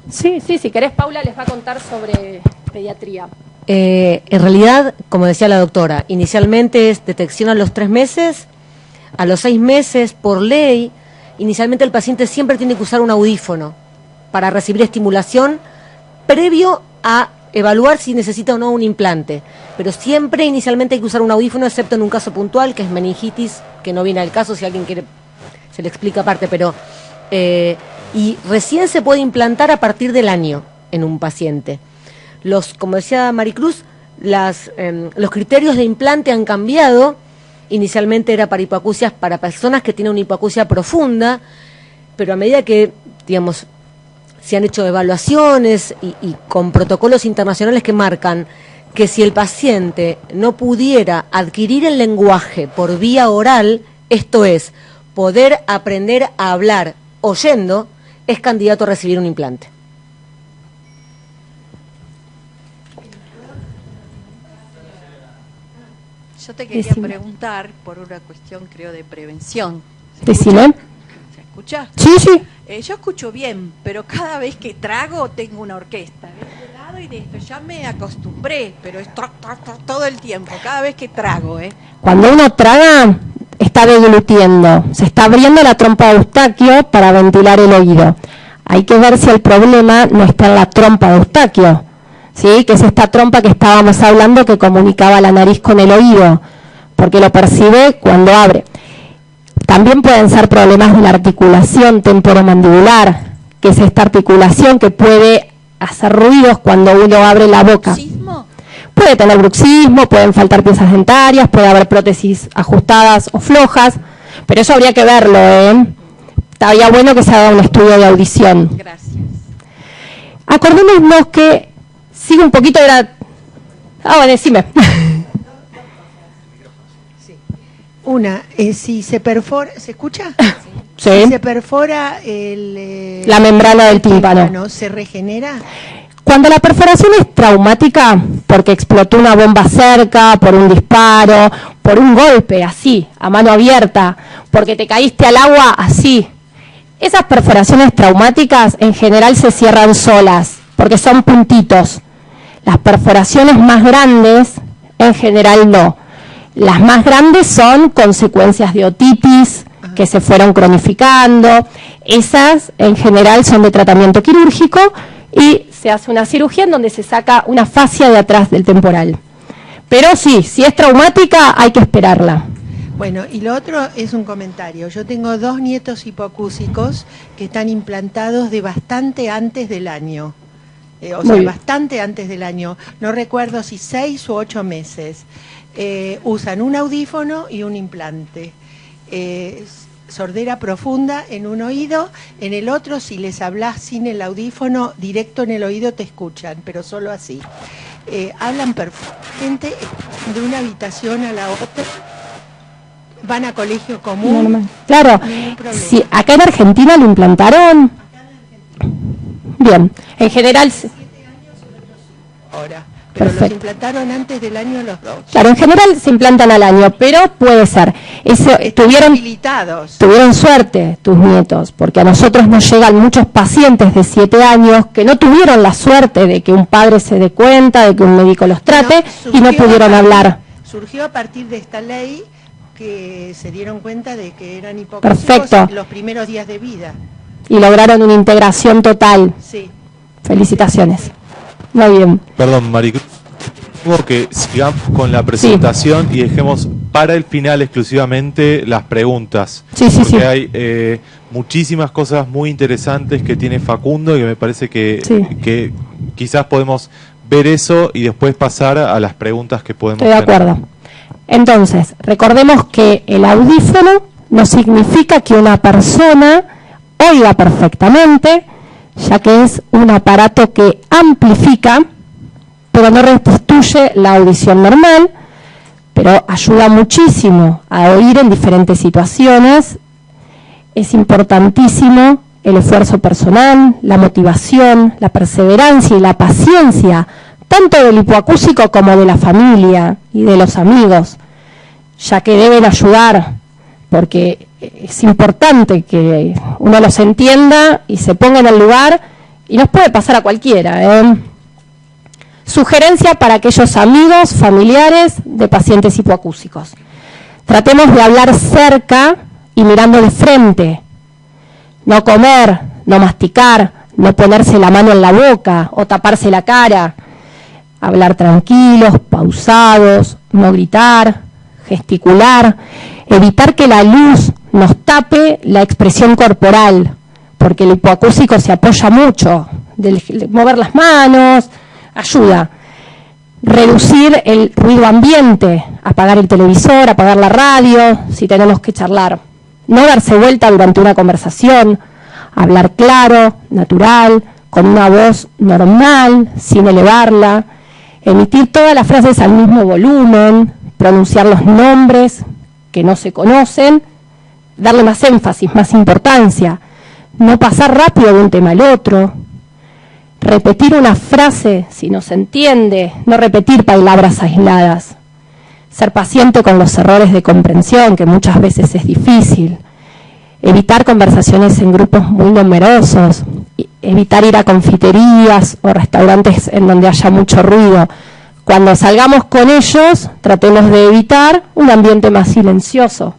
Sí, si querés, Paula les va a contar sobre pediatría. En realidad, como decía la doctora, inicialmente es detección a los 3 meses, a los 6 meses, por ley, inicialmente el paciente siempre tiene que usar un audífono para recibir estimulación previo a evaluar si necesita o no un implante. Pero siempre inicialmente hay que usar un audífono, excepto en un caso puntual, que es meningitis, que no viene al caso, si alguien quiere se le explica aparte, pero... y recién se puede implantar a partir del año en un paciente. Como decía Maricruz, los criterios de implante han cambiado. Inicialmente era para hipoacusias para personas que tienen una hipoacusia profunda, pero a medida que, digamos, se han hecho evaluaciones y con protocolos internacionales que marcan que si el paciente no pudiera adquirir el lenguaje por vía oral, esto es, poder aprender a hablar oyendo, es candidato a recibir un implante. Yo te quería preguntar por una cuestión, creo, de prevención. Decime. ¿Se escucha? Sí. Yo escucho bien, pero cada vez que trago tengo una orquesta. De este lado y de esto. Ya me acostumbré, pero es todo el tiempo, cada vez que trago. Cuando uno traga, está deglutiendo. Se está abriendo la trompa de Eustaquio para ventilar el oído. Hay que ver si el problema no está en la trompa de Eustaquio, ¿sí? Que es esta trompa que estábamos hablando que comunicaba la nariz con el oído, porque lo percibe cuando abre. También pueden ser problemas de la articulación temporomandibular, que es esta articulación que puede hacer ruidos cuando uno abre la boca. ¿Bruxismo? Puede tener bruxismo, pueden faltar piezas dentarias, puede haber prótesis ajustadas o flojas, pero eso habría que verlo, Estaría bueno que se haga un estudio de audición. Gracias. Acordémonos que sigue un poquito de la... bueno, decime. Si se perfora, ¿se escucha? Sí. Si se perfora la membrana del tímpano, ¿se regenera? Cuando la perforación es traumática, porque explotó una bomba cerca, por un disparo, por un golpe así, a mano abierta, porque te caíste al agua así, esas perforaciones traumáticas en general se cierran solas, porque son puntitos. Las perforaciones más grandes, en general no. Las más grandes son consecuencias de otitis, que se fueron cronificando. Esas, en general, son de tratamiento quirúrgico y se hace una cirugía en donde se saca una fascia de atrás del temporal. Pero sí, si es traumática, hay que esperarla. Bueno, y lo otro es un comentario. Yo tengo 2 nietos hipoacúsicos que están implantados de bastante antes del año. Bastante antes del año. No recuerdo si 6 u 8 meses. Usan un audífono y un implante. Sordera profunda en un oído, en el otro, si les hablas sin el audífono, directo en el oído te escuchan, pero solo así. Hablan perfectamente de una habitación a la otra, van a colegio común. Claro, sí, acá en Argentina lo implantaron. Bien, en general. Ahora. Pero los implantaron antes del año los 2. Claro, en general se implantan al año, pero puede ser. Tuvieron suerte tus nietos, porque a nosotros nos llegan muchos pacientes de 7 años que no tuvieron la suerte de que un padre se dé cuenta, de que un médico los trate y no pudieron hablar. Surgió a partir de esta ley que se dieron cuenta de que eran hipocúsicos en los primeros días de vida. Y lograron una integración total. Sí. Felicitaciones. Muy bien. Perdón, Maricruz. Tengo que sigamos con la presentación y dejemos para el final exclusivamente las preguntas. Porque hay muchísimas cosas muy interesantes que tiene Facundo y que me parece que quizás podemos ver eso y después pasar a las preguntas que podemos tener. Estoy de acuerdo. Entonces, recordemos que el audífono no significa que una persona oiga perfectamente, ya que es un aparato que amplifica, pero no restituye la audición normal, pero ayuda muchísimo a oír en diferentes situaciones. Es importantísimo el esfuerzo personal, la motivación, la perseverancia y la paciencia, tanto del hipoacúsico como de la familia y de los amigos, ya que deben ayudar, porque es importante que uno los entienda y se ponga en el lugar, y nos puede pasar a cualquiera. Sugerencia para aquellos amigos, familiares de pacientes hipoacúsicos. Tratemos de hablar cerca y mirando de frente. No comer, no masticar, no ponerse la mano en la boca o taparse la cara. Hablar tranquilos, pausados, no gritar, gesticular. Evitar que la luz nos tape la expresión corporal, porque el hipoacúsico se apoya mucho, de mover las manos, ayuda. Reducir el ruido ambiente, apagar el televisor, apagar la radio, si tenemos que charlar. No darse vuelta durante una conversación, hablar claro, natural, con una voz normal, sin elevarla, emitir todas las frases al mismo volumen, pronunciar los nombres que no se conocen, darle más énfasis, más importancia, no pasar rápido de un tema al otro, repetir una frase si no se entiende, no repetir palabras aisladas, ser paciente con los errores de comprensión, que muchas veces es difícil, evitar conversaciones en grupos muy numerosos, evitar ir a confiterías o restaurantes en donde haya mucho ruido. Cuando salgamos con ellos, tratemos de evitar un ambiente más silencioso.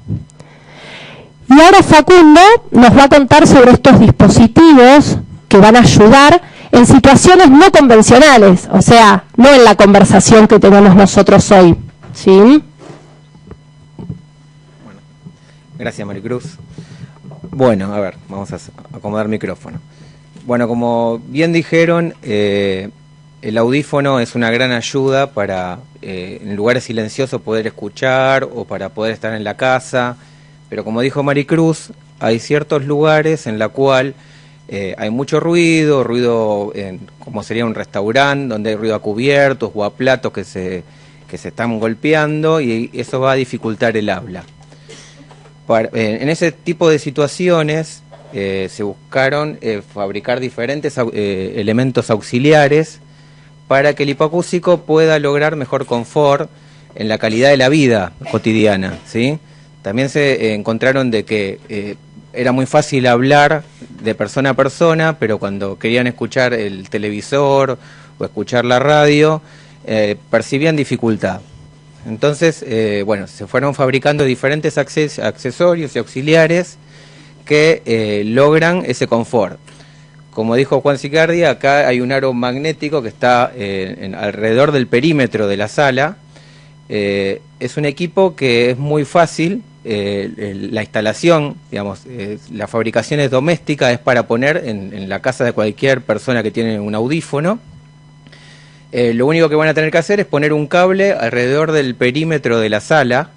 Y ahora Facundo nos va a contar sobre estos dispositivos que van a ayudar en situaciones no convencionales, o sea, no en la conversación que tenemos nosotros hoy. ¿Sí? Bueno, gracias Maricruz. Bueno, a ver, vamos a acomodar el micrófono. Bueno, como bien dijeron, el audífono es una gran ayuda para en lugares silenciosos poder escuchar o para poder estar en la casa, pero como dijo Maricruz, hay ciertos lugares en la cual hay mucho ruido como sería un restaurante, donde hay ruido a cubiertos o a platos que se están golpeando y eso va a dificultar el habla. En ese tipo de situaciones se buscaron fabricar diferentes elementos auxiliares para que el hipoacúsico pueda lograr mejor confort en la calidad de la vida cotidiana, ¿sí? También se encontraron de que era muy fácil hablar de persona a persona, pero cuando querían escuchar el televisor o escuchar la radio, percibían dificultad. Entonces, bueno, se fueron fabricando diferentes accesorios y auxiliares que logran ese confort. Como dijo Juan Sicardi, acá hay un aro magnético que está alrededor del perímetro de la sala. Es un equipo que es muy fácil, la instalación, digamos, la fabricación es doméstica, es para poner en la casa de cualquier persona que tiene un audífono. Lo único que van a tener que hacer es poner un cable alrededor del perímetro de la sala,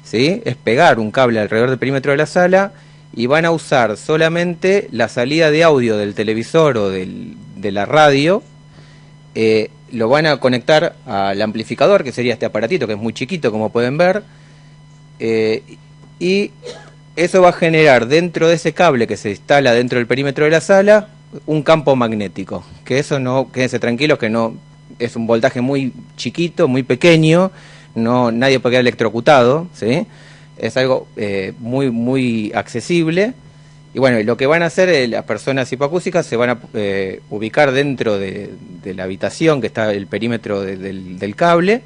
¿sí? Es pegar un cable alrededor del perímetro de la sala y van a usar solamente la salida de audio del televisor o de la radio. Lo van a conectar al amplificador, que sería este aparatito, que es muy chiquito, como pueden ver, y eso va a generar dentro de ese cable que se instala dentro del perímetro de la sala un campo magnético, que eso no, quédense tranquilos que no es un voltaje muy chiquito, muy pequeño, no, nadie puede quedar electrocutado, ¿sí? Es algo muy, muy accesible. Y bueno, lo que van a hacer las personas hipoacúsicas se van a ubicar dentro de la habitación, que está el perímetro del cable,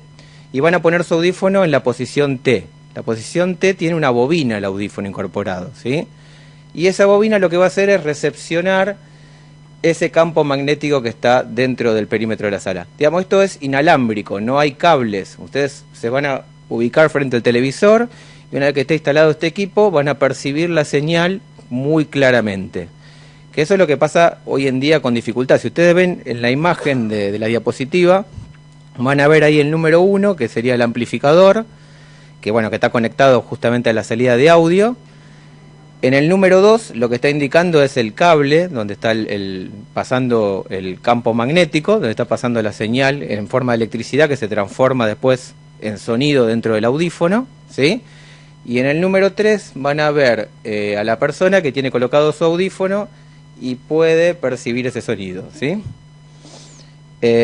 y van a poner su audífono en la posición T. La posición T tiene una bobina, el audífono incorporado, ¿sí? Y esa bobina lo que va a hacer es recepcionar ese campo magnético que está dentro del perímetro de la sala. Digamos, esto es inalámbrico, no hay cables. Ustedes se van a ubicar frente al televisor y una vez que esté instalado este equipo van a percibir la señal muy claramente. Que eso es lo que pasa hoy en día con dificultad. Si ustedes ven en la imagen de la diapositiva, van a ver ahí el número 1, que sería el amplificador, que bueno, que está conectado justamente a la salida de audio. En el número 2 lo que está indicando es el cable, donde está pasando el campo magnético, donde está pasando la señal en forma de electricidad que se transforma después en sonido dentro del audífono, ¿sí? Y en el número 3 van a ver a la persona que tiene colocado su audífono y puede percibir ese sonido, ¿sí?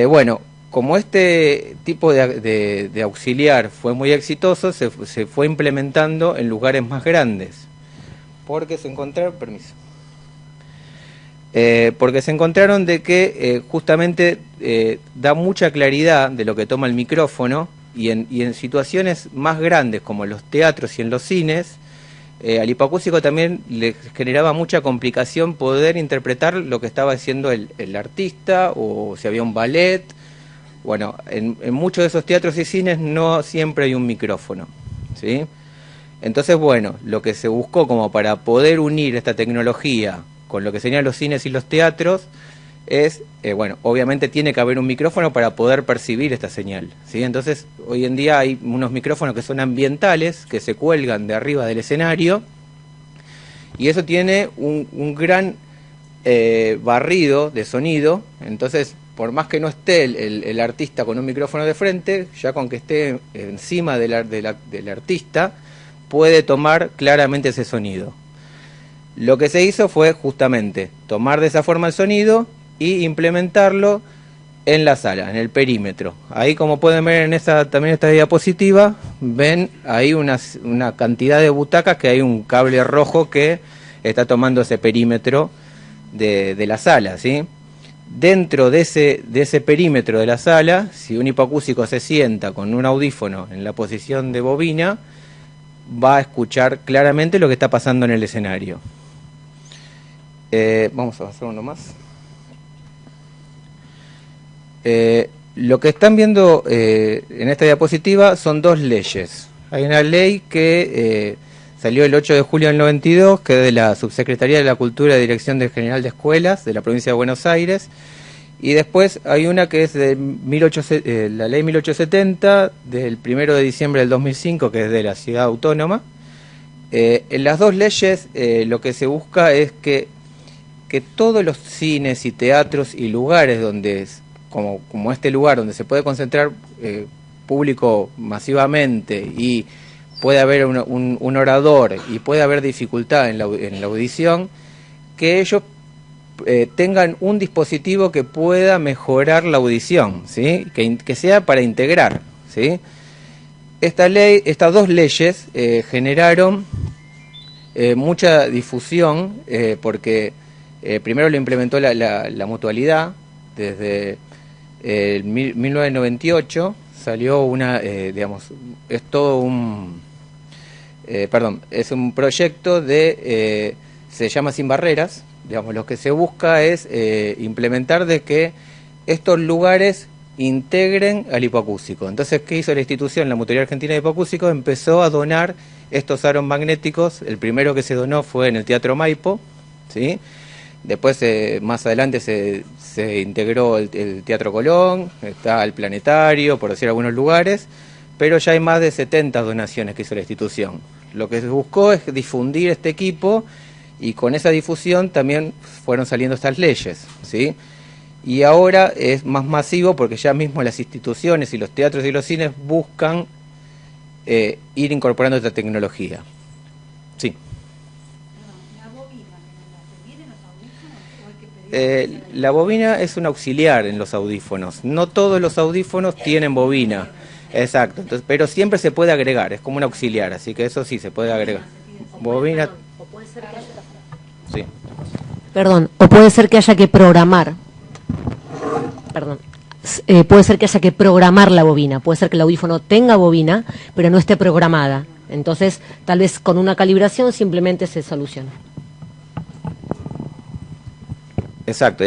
Bueno, como este tipo de auxiliar fue muy exitoso, se fue implementando en lugares más grandes. Porque se encontraron, porque se encontraron de que justamente da mucha claridad de lo que toma el micrófono y en situaciones más grandes como los teatros y en los cines, al hipoacústico también le generaba mucha complicación poder interpretar lo que estaba haciendo el artista o si había un ballet. Bueno, en muchos de esos teatros y cines no siempre hay un micrófono, ¿sí? Entonces, bueno, lo que se buscó como para poder unir esta tecnología con lo que serían los cines y los teatros es, bueno, obviamente tiene que haber un micrófono para poder percibir esta señal, ¿sí? Entonces, hoy en día hay unos micrófonos que son ambientales, que se cuelgan de arriba del escenario, y eso tiene un gran barrido de sonido. Entonces, por más que no esté el artista con un micrófono de frente, ya con que esté encima del artista, puede tomar claramente ese sonido. Lo que se hizo fue justamente tomar de esa forma el sonido y implementarlo en la sala, en el perímetro. Ahí, como pueden ver en también esta diapositiva, ven ahí una cantidad de butacas, que hay un cable rojo que está tomando ese perímetro de la sala, ¿sí? Dentro de ese perímetro de la sala, si un hipoacústico se sienta con un audífono en la posición de bobina, va a escuchar claramente lo que está pasando en el escenario. Vamos a hacer uno más. Lo que están viendo en esta diapositiva son dos leyes. Hay una ley que salió el 8 de julio del 92, que es de la Subsecretaría de la Cultura y Dirección General de Escuelas de la provincia de Buenos Aires, y después hay una que es de la ley 1870 del 1 de diciembre del 2005, que es de la Ciudad Autónoma. En las dos leyes lo que se busca es que todos los cines y teatros y lugares donde, como este lugar donde se puede concentrar público masivamente y puede haber un orador y puede haber dificultad en la audición, que ellos tengan un dispositivo que pueda mejorar la audición, ¿sí? Que sea para integrar, ¿sí? Estas dos leyes generaron mucha difusión porque primero lo implementó la mutualidad. Desde 1998 salió una, es todo un, es un proyecto se llama Sin Barreras. Lo que se busca es implementar de que estos lugares integren al hipoacústico. Entonces, ¿qué hizo la institución? La Mutualidad Argentina de Hipoacúsicos empezó a donar estos aros magnéticos. El primero que se donó fue en el Teatro Maipo, ¿sí? Después, más adelante, se integró el Teatro Colón, está el Planetario, por decir algunos lugares, pero ya hay más de 70 donaciones que hizo la institución. Lo que se buscó es difundir este equipo, y con esa difusión también fueron saliendo estas leyes, ¿sí? Y ahora es más masivo porque ya mismo las instituciones y los teatros y los cines buscan ir incorporando esta tecnología. Sí. La bobina es un auxiliar en los audífonos. No todos los audífonos tienen bobina. Exacto. Entonces, pero siempre se puede agregar, es como un auxiliar, así que eso sí se puede agregar. Bobina. Sí. Perdón, o puede ser que haya que programar. Perdón. Puede ser que haya que programar la bobina. Puede ser que el audífono tenga bobina, pero no esté programada. Entonces, tal vez con una calibración simplemente se soluciona. Exacto,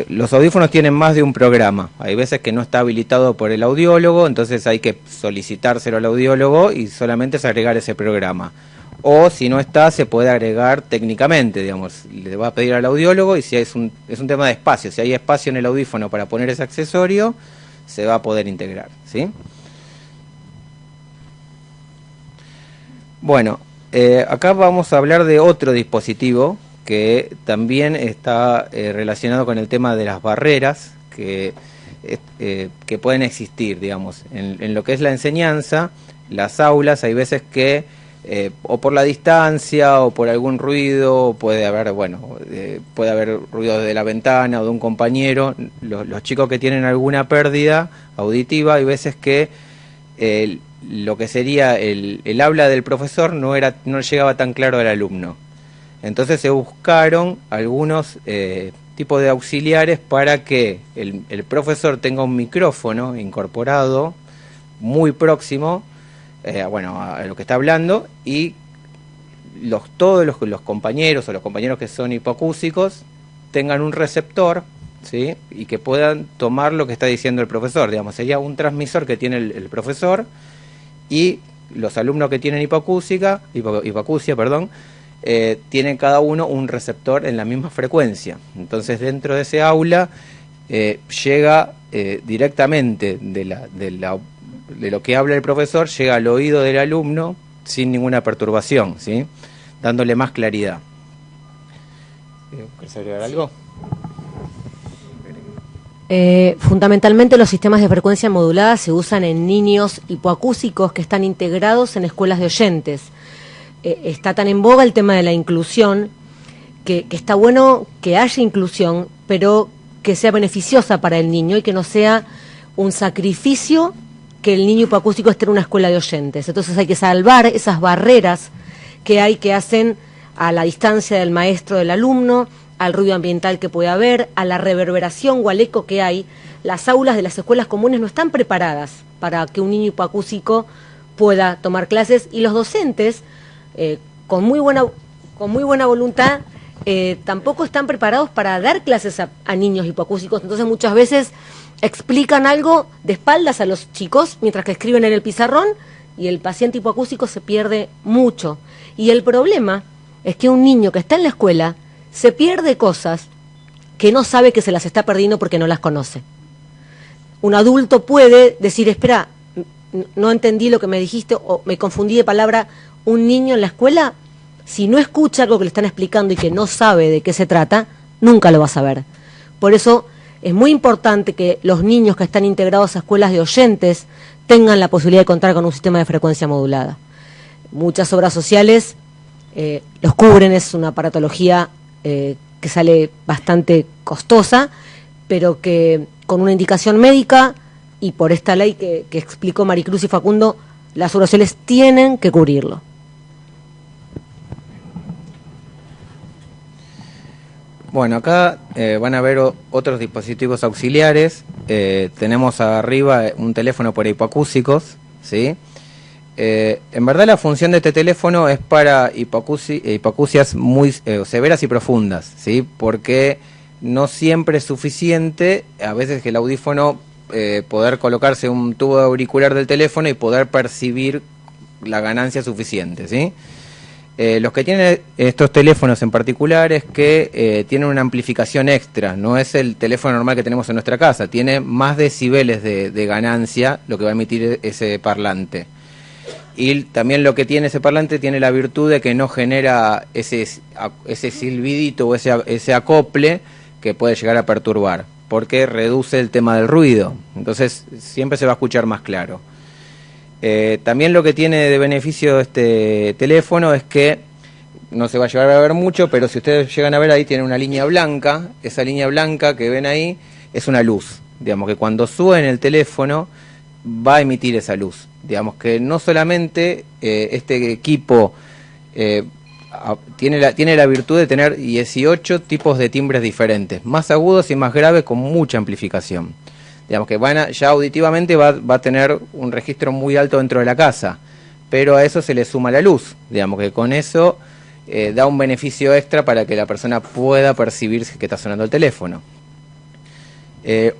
los audífonos tienen más de un programa. Hay veces que no está habilitado por el audiólogo, entonces hay que solicitárselo al audiólogo y solamente es agregar ese programa. O si no está, se puede agregar técnicamente, le va a pedir al audiólogo, y si es un tema de espacio, si hay espacio en el audífono para poner ese accesorio, se va a poder integrar, ¿sí? Bueno, acá vamos a hablar de otro dispositivo que también está relacionado con el tema de las barreras que pueden existir, en lo que es la enseñanza. Las aulas, hay veces que o por la distancia o por algún ruido, puede haber ruido de la ventana o de un compañero. Los chicos que tienen alguna pérdida auditiva, hay veces que lo que sería el habla del profesor no llegaba tan claro al alumno. Entonces se buscaron algunos tipos de auxiliares para que el profesor tenga un micrófono incorporado muy próximo a lo que está hablando, y todos los compañeros o los compañeros que son hipoacúsicos tengan un receptor, ¿sí? Y que puedan tomar lo que está diciendo el profesor. Sería un transmisor que tiene el profesor, y los alumnos que tienen hipoacusia, tienen cada uno un receptor en la misma frecuencia. Entonces, dentro de ese aula llega directamente de lo que habla el profesor, llega al oído del alumno sin ninguna perturbación, ¿sí? Dándole más claridad. ¿Quieres agregar algo? Fundamentalmente los sistemas de frecuencia modulada se usan en niños hipoacúsicos que están integrados en escuelas de oyentes. Está tan en boga el tema de la inclusión que está bueno que haya inclusión, pero que sea beneficiosa para el niño y que no sea un sacrificio que el niño hipoacústico esté en una escuela de oyentes. Entonces hay que salvar esas barreras que hacen a la distancia del maestro del alumno, al ruido ambiental que puede haber, a la reverberación o al eco que hay. Las aulas de las escuelas comunes no están preparadas para que un niño hipoacústico pueda tomar clases, y los docentes, con muy buena voluntad, tampoco están preparados para dar clases a niños hipoacúsicos. Entonces muchas veces explican algo de espaldas a los chicos mientras que escriben en el pizarrón, y el paciente hipoacústico se pierde mucho. Y el problema es que un niño que está en la escuela se pierde cosas que no sabe que se las está perdiendo porque no las conoce. Un adulto puede decir: espera, no entendí lo que me dijiste, o me confundí de palabra. Un niño en la escuela, si no escucha algo que le están explicando y que no sabe de qué se trata, nunca lo va a saber. Por eso es muy importante que los niños que están integrados a escuelas de oyentes tengan la posibilidad de contar con un sistema de frecuencia modulada. muchas obras sociales los cubren, es una aparatología que sale bastante costosa, pero que con una indicación médica y por esta ley que explicó Maricruz y Facundo, las obras sociales tienen que cubrirlo. Bueno, acá van a ver otros dispositivos auxiliares. Tenemos arriba un teléfono por hipoacúsicos, ¿sí? En verdad la función de este teléfono es para hipoacusias muy severas y profundas, ¿sí? Porque no siempre es suficiente, a veces que el audífono, poder colocarse un tubo auricular del teléfono y poder percibir la ganancia suficiente, ¿sí? Los que tienen estos teléfonos en particular es que tienen una amplificación extra, no es el teléfono normal que tenemos en nuestra casa, tiene más decibeles de ganancia lo que va a emitir ese parlante. Y también lo que tiene ese parlante tiene la virtud de que no genera ese silbidito o ese acople que puede llegar a perturbar, porque reduce el tema del ruido, entonces siempre se va a escuchar más claro. También lo que tiene de beneficio este teléfono es que no se va a llegar a ver mucho, pero si ustedes llegan a ver ahí tiene una línea blanca, esa línea blanca que ven ahí es una luz, digamos que cuando suene el teléfono va a emitir esa luz, digamos que no solamente este equipo tiene la virtud de tener 18 tipos de timbres diferentes, más agudos y más graves con mucha amplificación. Digamos que ya auditivamente va a tener un registro muy alto dentro de la casa, pero a eso se le suma la luz, digamos que con eso da un beneficio extra para que la persona pueda percibir que está sonando el teléfono.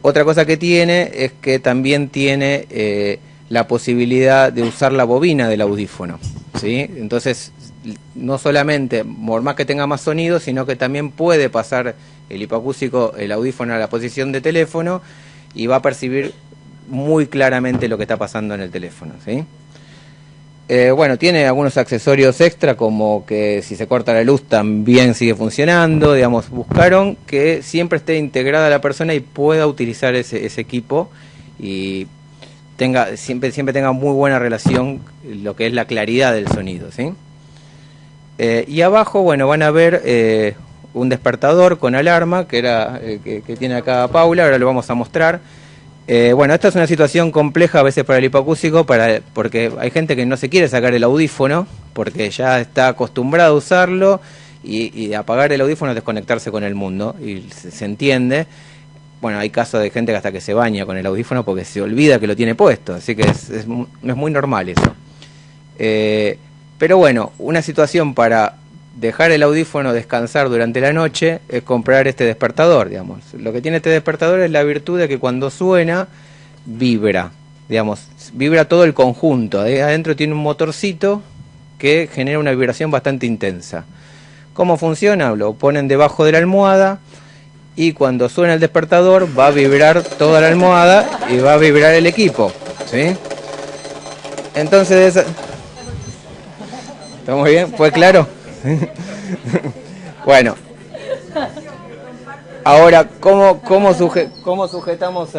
Otra cosa que tiene es que también tiene la posibilidad de usar la bobina del audífono, ¿sí? Entonces, no solamente, por más que tenga más sonido, sino que también puede pasar el hipoacúsico, el audífono a la posición de teléfono y va a percibir muy claramente lo que está pasando en el teléfono, ¿sí? Bueno, tiene algunos accesorios extra, como que si se corta la luz también sigue funcionando, digamos, buscaron que siempre esté integrada la persona y pueda utilizar ese equipo y siempre tenga muy buena relación lo que es la claridad del sonido, ¿sí? Y abajo, bueno, van a ver un despertador con alarma, que era que tiene acá Paula, ahora lo vamos a mostrar. Bueno, esta es una situación compleja a veces para el hipoacúsico, porque hay gente que no se quiere sacar el audífono, porque ya está acostumbrado a usarlo, y apagar el audífono es desconectarse con el mundo, y se entiende. Bueno, hay casos de gente que hasta que se baña con el audífono porque se olvida que lo tiene puesto, así que es muy normal eso. Pero bueno, una situación para dejar el audífono descansar durante la noche es comprar este despertador, digamos. Lo que tiene este despertador es la virtud de que cuando suena, vibra, digamos, vibra todo el conjunto. Ahí adentro tiene un motorcito que genera una vibración bastante intensa. ¿Cómo funciona? Lo ponen debajo de la almohada y cuando suena el despertador va a vibrar toda la almohada y va a vibrar el equipo, ¿sí? Entonces, ¿está muy bien? ¿Fue claro? Bueno, ahora, ¿cómo sujetamos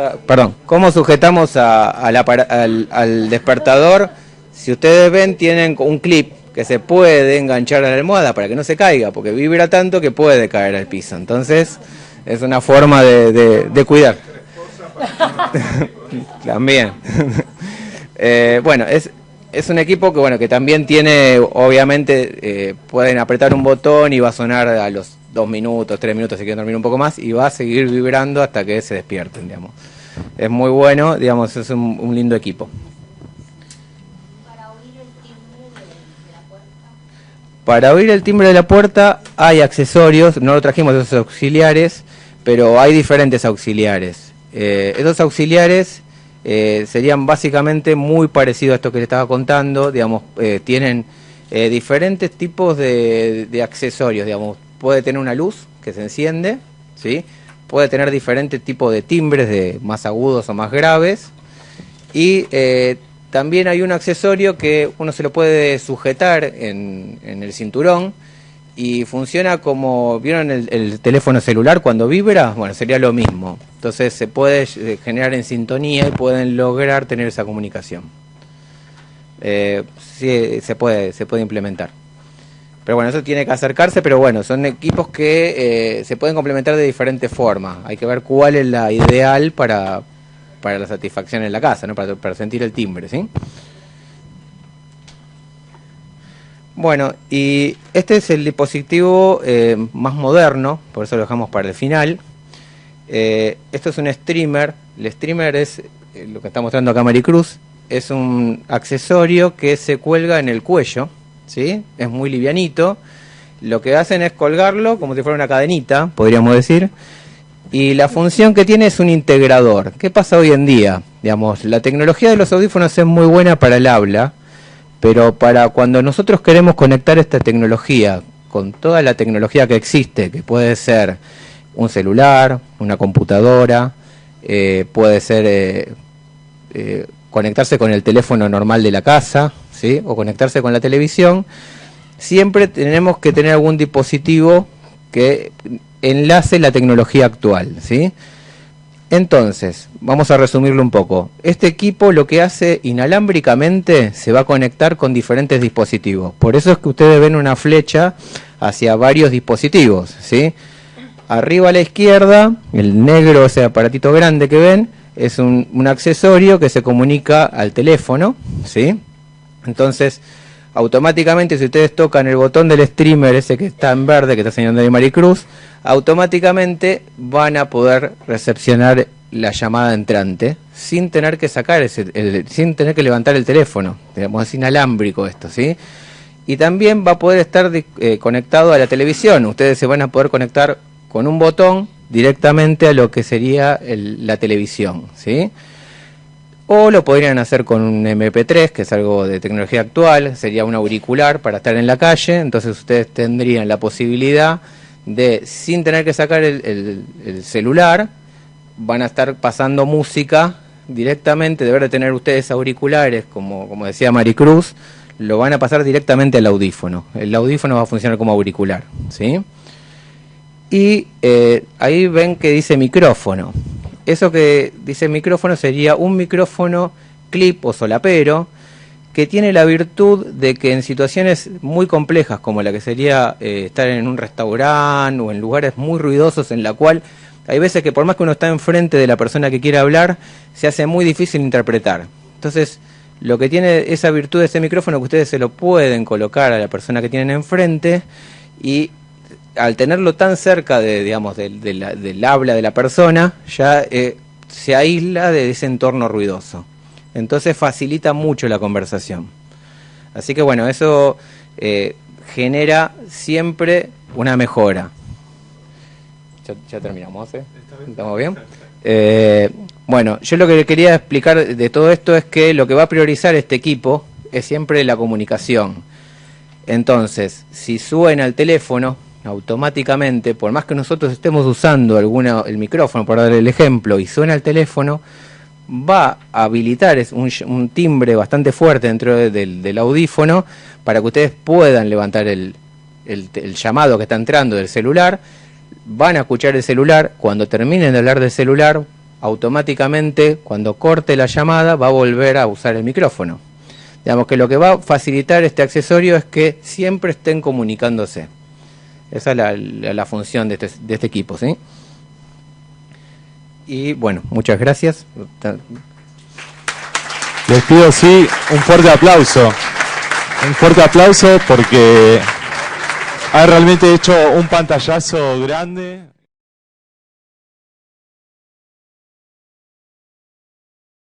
al despertador? Si ustedes ven, tienen un clip que se puede enganchar a la almohada para que no se caiga, porque vibra tanto que puede caer al piso. Entonces, es una forma de cuidar. También. Bueno, es un equipo que también tiene, obviamente, pueden apretar un botón y va a sonar a los 2 minutos, 3 minutos, si quieren dormir un poco más, y va a seguir vibrando hasta que se despierten, digamos. Es muy bueno, digamos, es un lindo equipo. Para oír el timbre de la puerta hay accesorios, no lo trajimos esos auxiliares, pero hay diferentes auxiliares. Esos auxiliares serían básicamente muy parecidos a esto que les estaba contando, digamos, tienen diferentes tipos de accesorios, digamos, puede tener una luz que se enciende, ¿sí? Puede tener diferentes tipos de timbres, más agudos o más graves, y también hay un accesorio que uno se lo puede sujetar en el cinturón y funciona como, ¿vieron el teléfono celular cuando vibra? Bueno, sería lo mismo. Entonces se puede generar en sintonía y pueden lograr tener esa comunicación. sí se puede implementar. Pero bueno, eso tiene que acercarse, pero bueno, son equipos que se pueden complementar de diferentes formas. Hay que ver cuál es la ideal para la satisfacción en la casa, ¿no? Para sentir el timbre, ¿sí? Bueno, y este es el dispositivo más moderno, por eso lo dejamos para el final. Esto es un streamer. El streamer es lo que está mostrando acá Maricruz. Es un accesorio que se cuelga en el cuello, ¿sí? Es muy livianito. Lo que hacen es colgarlo como si fuera una cadenita, podríamos decir. Y la función que tiene es un integrador. ¿Qué pasa hoy en día? Digamos, la tecnología de los audífonos es muy buena para el habla, pero para cuando nosotros queremos conectar esta tecnología con toda la tecnología que existe, que puede ser un celular, una computadora, puede ser conectarse con el teléfono normal de la casa, ¿sí? O conectarse con la televisión, siempre tenemos que tener algún dispositivo que enlace la tecnología actual, ¿sí? Entonces, vamos a resumirlo un poco. Este equipo lo que hace inalámbricamente se va a conectar con diferentes dispositivos. Por eso es que ustedes ven una flecha hacia varios dispositivos, ¿sí? Arriba a la izquierda, el negro, ese aparatito grande que ven, es un accesorio que se comunica al teléfono, ¿sí? Entonces, automáticamente, si ustedes tocan el botón del streamer, ese que está en verde, que está señalando de Maricruz, automáticamente van a poder recepcionar la llamada entrante sin tener que sacar sin tener que levantar el teléfono. Digamos, es inalámbrico esto, ¿sí? Y también va a poder estar conectado a la televisión. Ustedes se van a poder conectar con un botón directamente a lo que sería la televisión, ¿sí? O lo podrían hacer con un MP3, que es algo de tecnología actual, sería un auricular para estar en la calle. Entonces ustedes tendrían la posibilidad de, sin tener que sacar el celular, van a estar pasando música directamente, de tener ustedes auriculares, como decía Maricruz, lo van a pasar directamente al audífono. El audífono va a funcionar como auricular, ¿sí? Y ahí ven que dice micrófono. Eso que dice micrófono sería un micrófono clip o solapero que tiene la virtud de que en situaciones muy complejas como la que sería estar en un restaurante o en lugares muy ruidosos, en la cual hay veces que por más que uno está enfrente de la persona que quiere hablar, se hace muy difícil interpretar. Entonces, lo que tiene esa virtud de ese micrófono, que ustedes se lo pueden colocar a la persona que tienen enfrente, y al tenerlo tan cerca del habla de la persona, ya se aísla de ese entorno ruidoso. Entonces facilita mucho la conversación. Así que bueno, eso genera siempre una mejora. Ya terminamos, ¿eh? ¿Estamos bien? Bueno, yo lo que quería explicar de todo esto es que lo que va a priorizar este equipo es siempre la comunicación. Entonces, si suena el teléfono, automáticamente, por más que nosotros estemos usando el micrófono, por dar el ejemplo, y suena el teléfono, va a habilitar un timbre bastante fuerte dentro del audífono para que ustedes puedan levantar el llamado que está entrando del celular. Van a escuchar el celular. Cuando terminen de hablar del celular, automáticamente, cuando corte la llamada, va a volver a usar el micrófono. Digamos que lo que va a facilitar este accesorio es que siempre estén comunicándose. Esa es la función de este equipo, ¿sí? Y bueno, muchas gracias. Les pido, sí, un fuerte aplauso. Un fuerte aplauso porque ha realmente hecho un pantallazo grande.